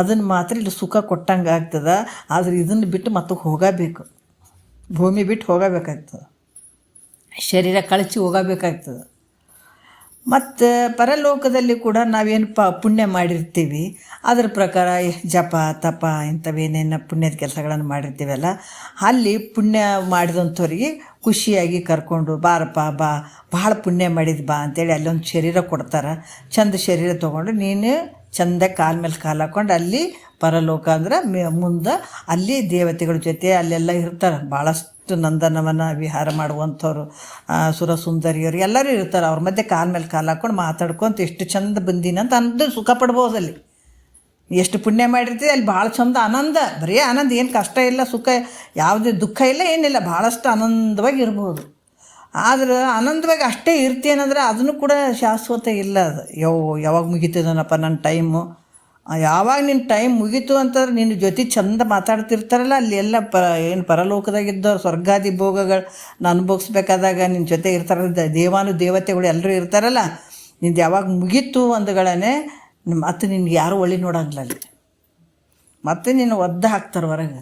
[SPEAKER 1] ಅದನ್ನು ಮಾತ್ರ ಇಲ್ಲಿ ಸುಖ ಕೊಟ್ಟಂಗೆ ಆಗ್ತದೆ. ಆದರೆ ಇದನ್ನು ಬಿಟ್ಟು ಮತ್ತೆ ಹೋಗಬೇಕು, ಭೂಮಿ ಬಿಟ್ಟು ಹೋಗಬೇಕಾಗ್ತದೆ, ಶರೀರ ಕಳಚಿ ಹೋಗಬೇಕಾಗ್ತದೆ. ಮತ್ತು ಪರಲೋಕದಲ್ಲಿ ಕೂಡ ನಾವೇನು ಪುಣ್ಯ ಮಾಡಿರ್ತೀವಿ ಅದರ ಪ್ರಕಾರ ಜಪ ತಪ ಇಂಥವೇನೇನು ಪುಣ್ಯದ ಕೆಲಸಗಳನ್ನು ಮಾಡಿರ್ತೀವಲ್ಲ, ಅಲ್ಲಿ ಪುಣ್ಯ ಮಾಡಿದಂಥವ್ರಿಗೆ ಖುಷಿಯಾಗಿ ಕರ್ಕೊಂಡು ಬಾರಪ್ಪ ಬಾ, ಭಾಳ ಪುಣ್ಯ ಮಾಡಿದ್ದು ಬಾ ಅಂತೇಳಿ ಅಲ್ಲೊಂದು ಶರೀರ ಕೊಡ್ತಾರೆ. ಚಂದ ಶರೀರ ತೊಗೊಂಡು ನೀನು ಚಂದ ಕಾಲ ಮೇಲೆ ಕಾಲು ಹಾಕ್ಕೊಂಡು ಅಲ್ಲಿ ಪರಲೋಕ ಅಂದ್ರೆ ಮುಂದೆ ಅಲ್ಲಿ ದೇವತೆಗಳ ಜೊತೆ ಅಲ್ಲೆಲ್ಲ ಇರ್ತಾರೆ. ಭಾಳಷ್ಟು ನಂದನವನ ವಿಹಾರ ಮಾಡುವಂಥವ್ರು, ಸುರಸುಂದರಿಯರು ಎಲ್ಲರೂ ಇರ್ತಾರೆ. ಅವ್ರ ಮಧ್ಯೆ ಕಾಲ ಮೇಲೆ ಕಾಲು ಹಾಕ್ಕೊಂಡು ಮಾತಾಡ್ಕೊಂತ ಎಷ್ಟು ಚಂದ ಬಂದೀನಿ ಅಂತ ಅಂದು ಸುಖ ಪಡ್ಬೋದಲ್ಲಿ. ಎಷ್ಟು ಪುಣ್ಯ ಮಾಡಿರ್ತೀವಿ ಅಲ್ಲಿ ಭಾಳ ಚಂದ ಆನಂದ, ಬರೀ ಆನಂದ, ಏನು ಕಷ್ಟ ಇಲ್ಲ, ಸುಖ ಯಾವುದೇ ದುಃಖ ಇಲ್ಲ, ಏನಿಲ್ಲ, ಭಾಳಷ್ಟು ಆನಂದವಾಗಿ ಇರ್ಬೋದು. ಆದ್ರೆ ಆನಂದವಾಗಿ ಅಷ್ಟೇ ಇರ್ತೀನಂದ್ರೆ ಅದನ್ನು ಕೂಡ ಶಾಶ್ವತ ಇಲ್ಲ. ಅದು ಯಾವಾಗ ಮುಗಿತದನಪ್ಪ ನನ್ನ ಟೈಮು, ಯಾವಾಗ ನಿನ್ನ ಟೈಮ್ ಮುಗೀತು ಅಂತಂದ್ರೆ ನಿನ್ನ ಜೊತೆ ಚಂದ ಮಾತಾಡ್ತಿರ್ತಾರಲ್ಲ, ಅಲ್ಲಿ ಎಲ್ಲ ಏನು ಪರಲೋಕದಾಗಿದ್ದವ್ರು ಸ್ವರ್ಗಾದಿ ಭೋಗಗಳನ್ನ ಅನುಭವಿಸ್ಬೇಕಾದಾಗ ನಿನ್ನ ಜೊತೆ ಇರ್ತಾರಲ್ಲ, ದೇವಾನು ದೇವತೆಗಳು ಎಲ್ಲರೂ ಇರ್ತಾರಲ್ಲ, ನಿಂದು ಯಾವಾಗ ಮುಗೀತು ಅಂದಗಳೇ ಮತ್ತೆ ನಿನ್ಗೆ ಯಾರೂ ಒಳ್ಳೆ ನೋಡಂಗಿಲ್ಲ ಅಲ್ಲಿ, ಮತ್ತೆ ನಿನ್ನ ಒದ್ದು ಹಾಕ್ತಾರೆ ಹೊರಗೆ,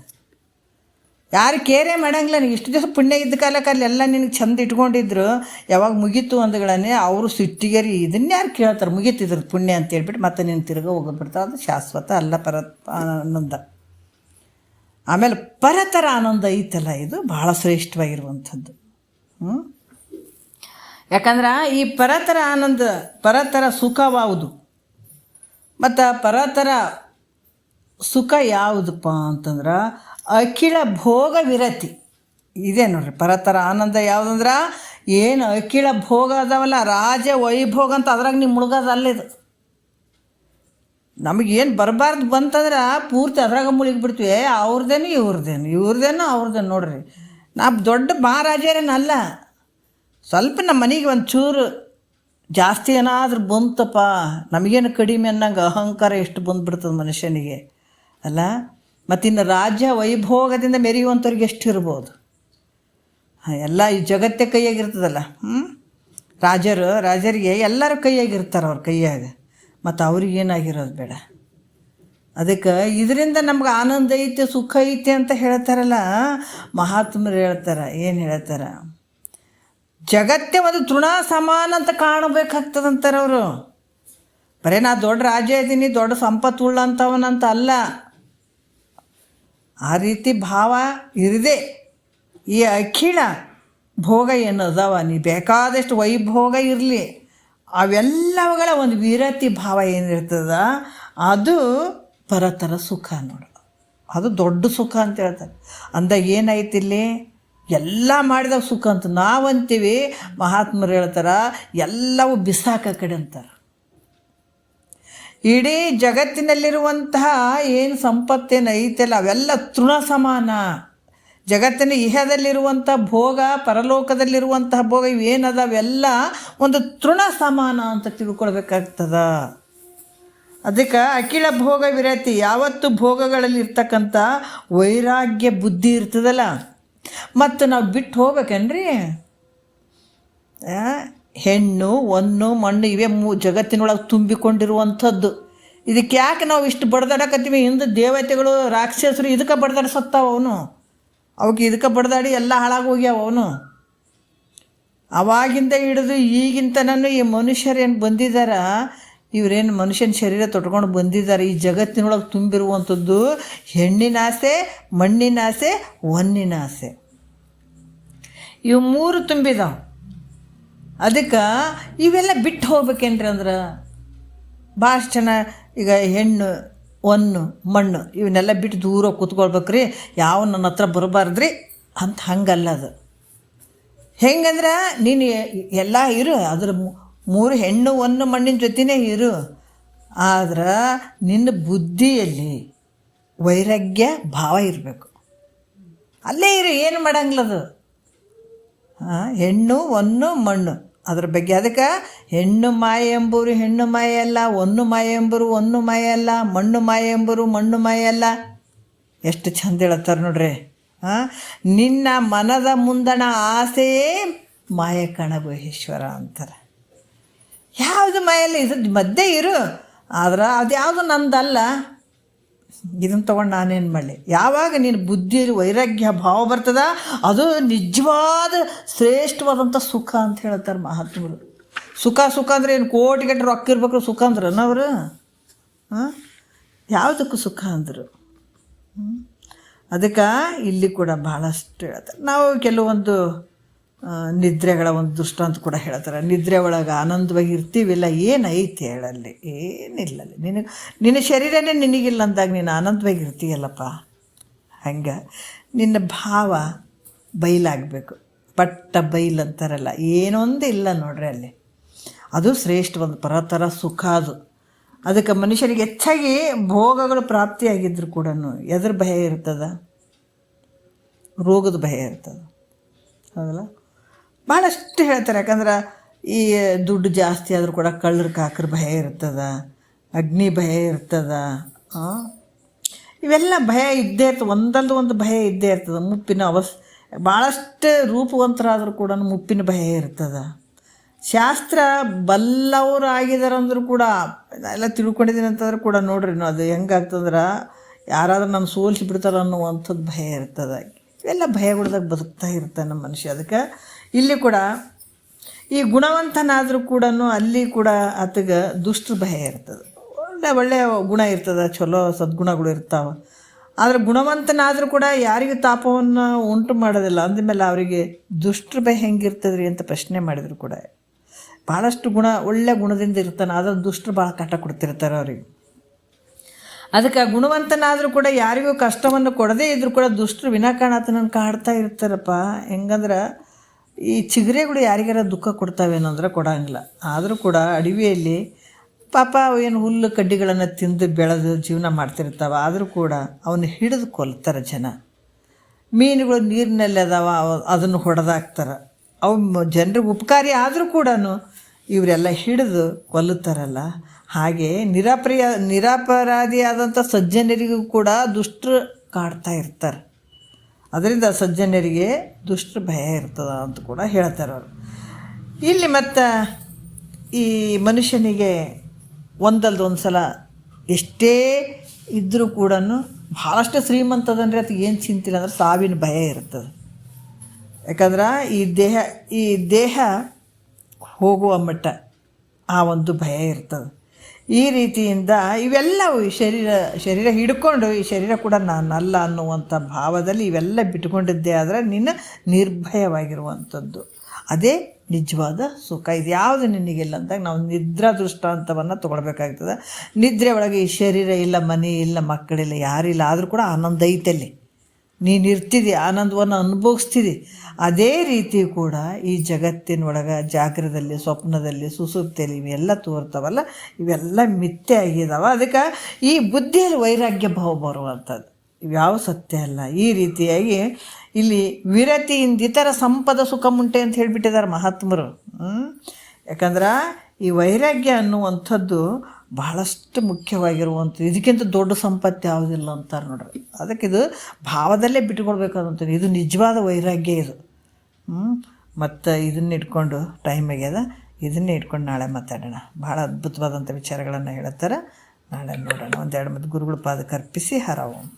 [SPEAKER 1] ಯಾರು ಕೇರೇ ಮಾಡಂಗಿಲ್ಲ. ನೀವು ಇಷ್ಟು ದಿವಸ ಪುಣ್ಯ ಇದ್ದ ಕಾಲಕ್ಕೆ ಅಲ್ಲೆಲ್ಲ ನಿನಗೆ ಚಂದ ಇಟ್ಕೊಂಡಿದ್ರು, ಯಾವಾಗ ಮುಗೀತು ಅಂದಗಳೇ ಅವರು ಸಿಟ್ಟಿಗೆರಿ ಇದನ್ನ ಯಾರು ಕೇಳ್ತಾರೆ, ಮುಗೀತಿದ್ರು ಪುಣ್ಯ ಅಂತ ಹೇಳ್ಬಿಟ್ಟು ಮತ್ತೆ ನೀನು ತಿರ್ಗೋ ಹೋಗ್ಬಿಡ್ತಾರೆ. ಅದು ಶಾಶ್ವತ ಅಲ್ಲ ಆನಂದ. ಆಮೇಲೆ ಪರತರ ಆನಂದ ಐತಲ್ಲ, ಇದು ಭಾಳ ಶ್ರೇಷ್ಠವಾಗಿರುವಂಥದ್ದು. ಯಾಕಂದ್ರೆ ಈ ಪರತರ ಆನಂದ ಪರತರ ಸುಖವಾವುದು ಮತ್ತು ಪರತರ ಸುಖ ಯಾವುದಪ್ಪ ಅಂತಂದ್ರೆ ಅಖಿಲ ಭೋಗ ವಿರತಿ ಇದೆ ನೋಡ್ರಿ. ಪರತರ ಆನಂದ ಯಾವುದಂದ್ರೆ ಏನು ಅಖಿಲ ಭೋಗ ಅದಾವಲ್ಲ, ರಾಜ ವೈಭೋಗ ಅಂತ ಅದ್ರಾಗ ನೀವು ಮುಳುಗೋದು ಅಲ್ಲಿದು. ನಮಗೇನು ಬರಬಾರ್ದು ಬಂತಂದ್ರೆ ಪೂರ್ತಿ ಅದ್ರಾಗ ಮುಳುಗಿಬಿಡ್ತೀವಿ. ಅವ್ರದ್ದೇನು ಅವ್ರದ್ದೇನು ನೋಡ್ರಿ. ನಾವು ದೊಡ್ಡ ಮಹಾರಾಜರೇನಲ್ಲ, ಸ್ವಲ್ಪ ನಮ್ಮ ಮನೆಗೆ ಒಂದು ಚೂರು ಜಾಸ್ತಿ ಏನಾದರೂ ಬಂತಪ್ಪ, ನಮಗೇನು ಕಡಿಮೆ ಅನ್ನಂಗೆ ಅಹಂಕಾರ ಎಷ್ಟು ಬಂದುಬಿಡ್ತದೆ ಮನುಷ್ಯನಿಗೆ ಅಲ್ಲ. ಮತ್ತಿನ್ನು ರಾಜ್ಯ ವೈಭೋಗದಿಂದ ಮೆರೆಯುವಂಥವ್ರಿಗೆ ಎಷ್ಟಿರ್ಬೋದು. ಎಲ್ಲ ಈ ಜಗತ್ತೇ ಕೈಯಾಗಿರ್ತದಲ್ಲ. ರಾಜರಿಗೆ ಎಲ್ಲರೂ ಕೈಯಾಗಿರ್ತಾರೆ, ಅವ್ರ ಕೈಯಾಗ. ಮತ್ತು ಅವ್ರಿಗೇನಾಗಿರೋದು ಬೇಡ. ಅದಕ್ಕೆ ಇದರಿಂದ ನಮ್ಗೆ ಆನಂದ ಐತೆ ಸುಖ ಐತೆ ಅಂತ ಹೇಳ್ತಾರಲ್ಲ ಮಹಾತ್ಮರು. ಹೇಳ್ತಾರೆ, ಏನು ಹೇಳ್ತಾರೆ, ಜಗತ್ತೇ ಒಂದು ತೃಣ ಸಮಾನ ಅಂತ ಕಾಣಬೇಕಾಗ್ತದಂತಾರೆ ಅವರು. ಬರೀ ನಾ ದೊಡ್ಡ ರಾಜ್ಯ ಇದ್ದೀನಿ, ದೊಡ್ಡ ಸಂಪತ್ತು ಉಳ್ಳಂಥವನಂತ ಅಲ್ಲ. ಆ ರೀತಿ ಭಾವ ಇರದೆ ಈ ಅಖಿಲ ಭೋಗ ಏನು ಅದಾವ, ನೀ ಬೇಕಾದಷ್ಟು ವೈಭೋಗ ಇರಲಿ, ಅವೆಲ್ಲವುಗಳ ಒಂದು ವಿರತಿ ಭಾವ ಏನಿರ್ತದ ಅದು ಪರತರ ಸುಖ ನೋಡು. ಅದು ದೊಡ್ಡ ಸುಖ ಅಂತ ಹೇಳ್ತಾರೆ. ಅಂದಾಗ ಏನಾಯ್ತು ಇಲ್ಲಿ, ಎಲ್ಲ ಮಾಡಿದಾಗ ಸುಖ ಅಂತ ನಾವಂತೀವಿ. ಮಹಾತ್ಮರು ಹೇಳ್ತಾರೆ ಎಲ್ಲವೂ ಬಿಸಾಕ ಕಡೆ ಅಂತಾರೆ. ಇಡೀ ಜಗತ್ತಿನಲ್ಲಿರುವಂತಹ ಏನು ಸಂಪತ್ತೇನು ಐತೆಲ್ಲ ಅವೆಲ್ಲ ತೃಣ ಸಮಾನ. ಜಗತ್ತಿನ ಇಹದಲ್ಲಿರುವಂಥ ಭೋಗ, ಪರಲೋಕದಲ್ಲಿರುವಂತಹ ಭೋಗ ಇವೇನದ ಅವೆಲ್ಲ ಒಂದು ತೃಣ ಸಮಾನ ಅಂತ ತಿಳ್ಕೊಳ್ಬೇಕಾಗ್ತದ. ಅದಕ್ಕೆ ಅಖಿಲ ಭೋಗ ವಿರತಿ, ಯಾವತ್ತು ಭೋಗಗಳಲ್ಲಿ ಇರ್ತಕ್ಕಂಥ ವೈರಾಗ್ಯ ಬುದ್ಧಿ ಇರ್ತದಲ್ಲ. ಮತ್ತು ನಾವು ಬಿಟ್ಟು ಹೋಗ್ಬೇಕೇನ್ರಿ. ಹೆಣ್ಣು ಹೊನ್ನು ಮಣ್ಣು ಇವೇ ಜಗತ್ತಿನೊಳಗೆ ತುಂಬಿಕೊಂಡಿರುವಂಥದ್ದು. ಇದಕ್ಕೆ ಯಾಕೆ ನಾವು ಇಷ್ಟು ಬಡ್ದಾಡಕತ್ತೀವಿ? ಹಿಂದೆ ದೇವತೆಗಳು ರಾಕ್ಷಸರು ಇದಕ್ಕೆ ಬಡ್ದಾಡ್ಸತ್ತಾವ. ಅವಕ್ಕೆ ಇದಕ್ಕೆ ಬಡ್ದಾಡಿ ಎಲ್ಲ ಹಾಳಾಗಿ ಹೋಗ್ಯಾವ. ಅವಾಗಿಂದ ಹಿಡಿದು ಈಗಿಂತನೂ ಈ ಮನುಷ್ಯರೇನು ಬಂದಿದ್ದಾರ, ಇವರೇನು ಮನುಷ್ಯನ ಶರೀರ ತೊಟ್ಕೊಂಡು ಬಂದಿದ್ದಾರೆ. ಈ ಜಗತ್ತಿನೊಳಗೆ ತುಂಬಿರುವಂಥದ್ದು ಹೆಣ್ಣಿನ ಆಸೆ, ಮಣ್ಣಿನ ಆಸೆ, ಹೊನ್ನಿನ ಆಸೆ, ಇವು ಮೂರು ತುಂಬಿದಾವೆ. ಅದಕ್ಕೆ ಇವೆಲ್ಲ ಬಿಟ್ಟು ಹೋಗ್ಬೇಕೇನ್ರಿ ಅಂದ್ರೆ ಭಾಳಷ್ಟು ಜನ ಈಗ ಹೆಣ್ಣು ಹೊನ್ನು ಮಣ್ಣು ಇವನ್ನೆಲ್ಲ ಬಿಟ್ಟು ದೂರ ಕೂತ್ಕೊಳ್ಬೇಕ್ರಿ, ಯಾವ ನನ್ನ ಹತ್ರ ಬರಬಾರ್ದ್ರಿ ಅಂತ. ಹಂಗಲ್ಲ ಅದು. ಹೆಂಗಂದ್ರೆ ನೀನು ಎಲ್ಲ ಇರು, ಅದ್ರ ಮೂರು ಹೆಣ್ಣು ಹೊನ್ನು ಮಣ್ಣಿನ ಜೊತೆನೇ ಇರು. ಆದ್ರೆ ನಿನ್ನ ಬುದ್ಧಿಯಲ್ಲಿ ವೈರಾಗ್ಯ ಭಾವ ಇರಬೇಕು. ಅಲ್ಲೇ ಇರು, ಏನು ಮಾಡಂಗಿಲ್ಲದು. ಹೆಣ್ಣು ಹೊನ್ನು ಮಣ್ಣು ಅದ್ರ ಬಗ್ಗೆ. ಅದಕ್ಕೆ ಹೆಣ್ಣು ಮಾಯೆ ಎಂಬುವರು ಹೆಣ್ಣು ಮಾಯೆ ಅಲ್ಲ, ಹೊನ್ನು ಮಾಯೆ ಎಂಬರು ಹೊನ್ನು ಮಾಯೆ ಅಲ್ಲ, ಮಣ್ಣು ಮಾಯೆ ಎಂಬರು ಮಣ್ಣು ಮಾಯೆ ಅಲ್ಲ. ಎಷ್ಟು ಚಂದ ಹೇಳ್ತಾರೆ ನೋಡ್ರಿ. ನಿನ್ನ ಮನದ ಮುಂದಣ ಆಸೆಯೇ ಮಾಯೆ ಕಣಗುಹೇಶ್ವರ ಅಂತಾರೆ. ಯಾವುದು ಮಾಯಲ್ಲ, ಇದು ಮಧ್ಯೆ ಇರು. ಆದ್ರೆ ಅದು ಯಾವುದು ನಂದಲ್ಲ, ಇದನ್ನು ತೊಗೊಂಡು ನಾನೇನು ಮಾಡಲಿ. ಯಾವಾಗ ನಿನ್ನ ಬುದ್ಧಿಯಲ್ಲಿ ವೈರಾಗ್ಯ ಭಾವ ಬರ್ತದ ಅದು ನಿಜವಾದ ಶ್ರೇಷ್ಠವಾದಂಥ ಸುಖ ಅಂತ ಹೇಳ್ತಾರೆ ಮಹಾತ್ಮರು. ಸುಖ ಅಂದರೆ ಏನು ಕೋಟಿಗಟ್ಟೆ ರೊಕ್ಕ ಇರ್ಬೇಕು ಸುಖ ಅಂದ್ರೆ ಅವರು ಯಾವುದಕ್ಕೂ ಸುಖ ಅಂದರು. ಅದಕ್ಕೆ ಇಲ್ಲಿ ಕೂಡ ಭಾಳಷ್ಟು ಹೇಳ್ತಾರೆ. ನಾವು ಕೆಲವೊಂದು ನಿದ್ರೆಗಳ ಒಂದು ದೃಷ್ಟಾಂತ ಕೂಡ ಹೇಳ್ತಾರೆ. ನಿದ್ರೆ ಒಳಗೆ ಆನಂದವಾಗಿ ಇರ್ತೀವಿಲ್ಲ, ಏನೈತಿ ಹೇಳಲ್ಲಿ? ಏನಿಲ್ಲ. ನಿನ್ನ ಶರೀರನೇ ನಿನಗಿಲ್ಲ ಅಂದಾಗ ನೀನು ಆನಂದವಾಗಿ ಇರ್ತೀಯಲ್ಲಪ್ಪ. ಹಂಗೆ ನಿನ್ನ ಭಾವ ಬಯಲಾಗಬೇಕು. ಪಟ್ಟ ಬೈಲ್ ಅಂತಾರಲ್ಲ, ಏನೊಂದು ಇಲ್ಲ ನೋಡ್ರಿ ಅಲ್ಲಿ. ಅದು ಶ್ರೇಷ್ಠ ಒಂದು ಪರತರ ಸುಖ ಅದು. ಅದಕ್ಕೆ ಮನುಷ್ಯನಿಗೆ ಹೆಚ್ಚಾಗಿ ಭೋಗಗಳು ಪ್ರಾಪ್ತಿಯಾಗಿದ್ರು ಕೂಡ ಎದ್ರ ಭಯ ಇರ್ತದ? ರೋಗದ ಭಯ ಇರ್ತದೆ. ಹೌದಲ್ಲ? ಭಾಳಷ್ಟು ಹೇಳ್ತಾರೆ. ಯಾಕಂದ್ರೆ ಈ ದುಡ್ಡು ಜಾಸ್ತಿ ಆದರೂ ಕೂಡ ಕಳ್ಳರ ಕಾಕರ ಭಯ ಇರ್ತದ, ಅಗ್ನಿ ಭಯ ಇರ್ತದ. ಇವೆಲ್ಲ ಭಯ ಇದ್ದೇ ಇರ್ತದೆ, ಒಂದಲ್ಲೂ ಒಂದು ಭಯ ಇದ್ದೇ ಇರ್ತದೆ. ಮುಪ್ಪಿನ ಭಾಳಷ್ಟು ರೂಪವಂತರಾದರೂ ಕೂಡ ಮುಪ್ಪಿನ ಭಯ ಇರ್ತದೆ. ಶಾಸ್ತ್ರ ಬಲ್ಲವರು ಆಗಿದಾರಂದ್ರೂ ಕೂಡ ಎಲ್ಲ ತಿಳ್ಕೊಂಡಿದ್ದೀನಿ ಅಂತಂದ್ರೆ ಕೂಡ ನೋಡ್ರಿ ಅದು ಹೆಂಗಾಗ್ತಂದ್ರೆ ಯಾರಾದ್ರೂ ನಾನು ಸೋಲಿಸಿ ಬಿಡ್ತಾರ ಅನ್ನುವಂಥದ್ದು ಭಯ ಇರ್ತದೆ. ಇವೆಲ್ಲ ಭಯಗಳದಾಗ ಬದುಕ್ತಾ ಇರ್ತಾನೆ ನಮ್ಮ ಮನುಷ್ಯ. ಅದಕ್ಕೆ ಇಲ್ಲಿ ಕೂಡ ಈ ಗುಣವಂತನಾದರೂ ಕೂಡ ಅಲ್ಲಿ ಕೂಡ ಆತಗೆ ದುಷ್ಟ ಭಯ ಇರ್ತದೆ. ಒಳ್ಳೆಯ ಗುಣ ಇರ್ತದೆ, ಚಲೋ ಸದ್ಗುಣಗಳು ಇರ್ತಾವೆ. ಆದರೆ ಗುಣವಂತನಾದರೂ ಕೂಡ ಯಾರಿಗೂ ತಾಪವನ್ನು ಉಂಟು ಮಾಡೋದಿಲ್ಲ. ಅಂದಮೇಲೆ ಅವರಿಗೆ ದುಷ್ಟ್ರ ಭಯ ಹೆಂಗಿರ್ತದ್ರಿ ಅಂತ ಪ್ರಶ್ನೆ ಮಾಡಿದ್ರು ಕೂಡ ಭಾಳಷ್ಟು ಒಳ್ಳೆ ಗುಣದಿಂದ ಇರ್ತಾನೆ, ಆದರೆ ದುಷ್ಟರು ಭಾಳ ಕಾಟ ಕೊಡ್ತಿರ್ತಾರೆ ಅವ್ರಿಗೆ. ಅದಕ್ಕೆ ಗುಣವಂತನಾದರೂ ಕೂಡ ಯಾರಿಗೂ ಕಷ್ಟವನ್ನು ಕೊಡದೇ ಇದ್ದರೂ ಕೂಡ ದುಷ್ಟರು ವಿನಾಕಾರಣತನನ್ನು ಕಾಡ್ತಾ ಇರ್ತಾರಪ್ಪ. ಹೆಂಗಂದ್ರೆ ಈ ಚಿಗರೆಗಳು ಯಾರಿಗಾರ ದುಃಖ ಕೊಡ್ತಾವೇನೋ ಅಂದ್ರೆ ಕೊಡೋಂಗಿಲ್ಲ. ಆದರೂ ಕೂಡ ಅಡವಿಯಲ್ಲಿ ಪಾಪ ಏನು ಹುಲ್ಲು ಕಡ್ಡಿಗಳನ್ನು ತಿಂದು ಬೆಳೆದು ಜೀವನ ಮಾಡ್ತಿರ್ತಾವೆ, ಆದರೂ ಕೂಡ ಅವನ್ನ ಹಿಡಿದು ಕೊಲ್ತಾರೆ ಜನ. ಮೀನುಗಳು ನೀರಿನಲ್ಲಿ ಅದಾವ, ಅದನ್ನು ಹೊಡೆದಾಕ್ತಾರೆ. ಅವು ಜನರಿಗೆ ಉಪಕಾರಿ ಆದರೂ ಕೂಡ ಇವರೆಲ್ಲ ಹಿಡಿದು ಕೊಲ್ಲುತ್ತಾರಲ್ಲ. ಹಾಗೆ ನಿರಪರಾಧಿಯಾದಂಥ ಸಜ್ಜನರಿಗೂ ಕೂಡ ದುಷ್ಟರು ಕಾಡ್ತಾ ಇರ್ತಾರೆ. ಅದರಿಂದ ಸಜ್ಜನರಿಗೆ ದುಷ್ಟರ ಭಯ ಇರ್ತದೆ ಅಂತ ಕೂಡ ಹೇಳ್ತಾರೆ ಅವರು. ಇಲ್ಲಿ ಮತ್ತು ಈ ಮನುಷ್ಯನಿಗೆ ಒಂದಲ್ದು ಒಂದು ಸಲ ಎಷ್ಟೇ ಇದ್ದರೂ ಕೂಡ ಭಾಳಷ್ಟು ಶ್ರೀಮಂತದಂದರೆ ಅದಕ್ಕೆ ಏನು ಚಿಂತಿಲ್ಲ ಅಂದ್ರೆ ಸಾವಿನ ಭಯ ಇರ್ತದೆ. ಯಾಕಂದ್ರೆ ಈ ದೇಹ ಹೋಗುವ ಮಟ್ಟ ಆ ಒಂದು ಭಯ ಇರ್ತದೆ. ಈ ರೀತಿಯಿಂದ ಇವೆಲ್ಲವೂ ಶರೀರ ಹಿಡ್ಕೊಂಡು ಈ ಶರೀರ ಕೂಡ ನಾನಲ್ಲ ಅನ್ನುವಂಥ ಭಾವದಲ್ಲಿ ಇವೆಲ್ಲ ಬಿಟ್ಕೊಂಡಿದ್ದೇ ಆದರೆ ನಿನ್ನ ನಿರ್ಭಯವಾಗಿರುವಂಥದ್ದು ಅದೇ ನಿಜವಾದ ಸುಖ. ಇದು ಯಾವುದು ನಿನಗಿಲ್ಲ ಅಂದಾಗ ನಾವು ನಿದ್ರಾ ದೃಷ್ಟಾಂತವನ್ನು ತೊಗೊಳ್ಬೇಕಾಗ್ತದೆ. ನಿದ್ರೆ ಒಳಗೆ ಈ ಶರೀರ ಇಲ್ಲ, ಮನೆ ಇಲ್ಲ, ಮಕ್ಕಳಿಲ್ಲ, ಯಾರಿಲ್ಲ, ಆದರೂ ಕೂಡ ಆನಂದ ಐತಲ್ಲಿ. ನೀನು ಇರ್ತಿದ್ದಿ, ಆನಂದವನ್ನು ಅನುಭವಿಸ್ತಿದ್ದಿ. ಅದೇ ರೀತಿ ಕೂಡ ಈ ಜಗತ್ತಿನೊಳಗೆ ಜಾಗ್ರದಲ್ಲಿ, ಸ್ವಪ್ನದಲ್ಲಿ, ಸುಸುಪ್ತಿಯಲ್ಲಿ ಇವೆಲ್ಲ ತೋರ್ತಾವಲ್ಲ, ಇವೆಲ್ಲ ಮಿಥ್ಯೆ ಆಗಿದಾವೆ. ಅದಕ್ಕೆ ಈ ಬುದ್ಧಿಯಲ್ಲಿ ವೈರಾಗ್ಯ ಭಾವ ಬರುವಂಥದ್ದು ಇವ್ಯಾವ ಸತ್ಯ ಅಲ್ಲ. ಈ ರೀತಿಯಾಗಿ ಇಲ್ಲಿ ವಿರತಿಯಿಂದ ಇತರ ಸಂಪದ ಸುಖ ಮುಂಟೆ ಅಂತ ಹೇಳಿಬಿಟ್ಟಿದ್ದಾರೆ ಮಹಾತ್ಮರು. ಯಾಕಂದ್ರೆ ಈ ವೈರಾಗ್ಯ ಅನ್ನುವಂಥದ್ದು ಬಹಳಷ್ಟು ಮುಖ್ಯವಾಗಿರುವಂಥದ್ದು. ಇದಕ್ಕಿಂತ ದೊಡ್ಡ ಸಂಪತ್ತು ಯಾವುದಿಲ್ಲ ಅಂತಾರೆ ನೋಡ್ರಿ. ಅದಕ್ಕೆ ಇದು ಭಾವದಲ್ಲೇ ಬಿಟ್ಕೊಳ್ಬೇಕಾದಂಥದ್ದು. ಇದು ನಿಜವಾದ ವೈರಾಗ್ಯ ಇದು. ಮತ್ತು ಇದನ್ನ ಇಟ್ಕೊಂಡು ಟೈಮ್ ಆಗ್ಯದ, ಇದನ್ನೇ ಇಟ್ಕೊಂಡು ನಾಳೆ ಮಾತಾಡೋಣ. ಭಾಳ ಅದ್ಭುತವಾದಂಥ ವಿಚಾರಗಳನ್ನು ಹೇಳ್ತಾರೆ. ನಾಳೆ ನೋಡೋಣ. ಒಂದೆರಡು ಮತ್ತು ಗುರುಗಳ ಪಾದಕ್ಕೆ ಅರ್ಪಿಸಿ ಹರ ಓಂ.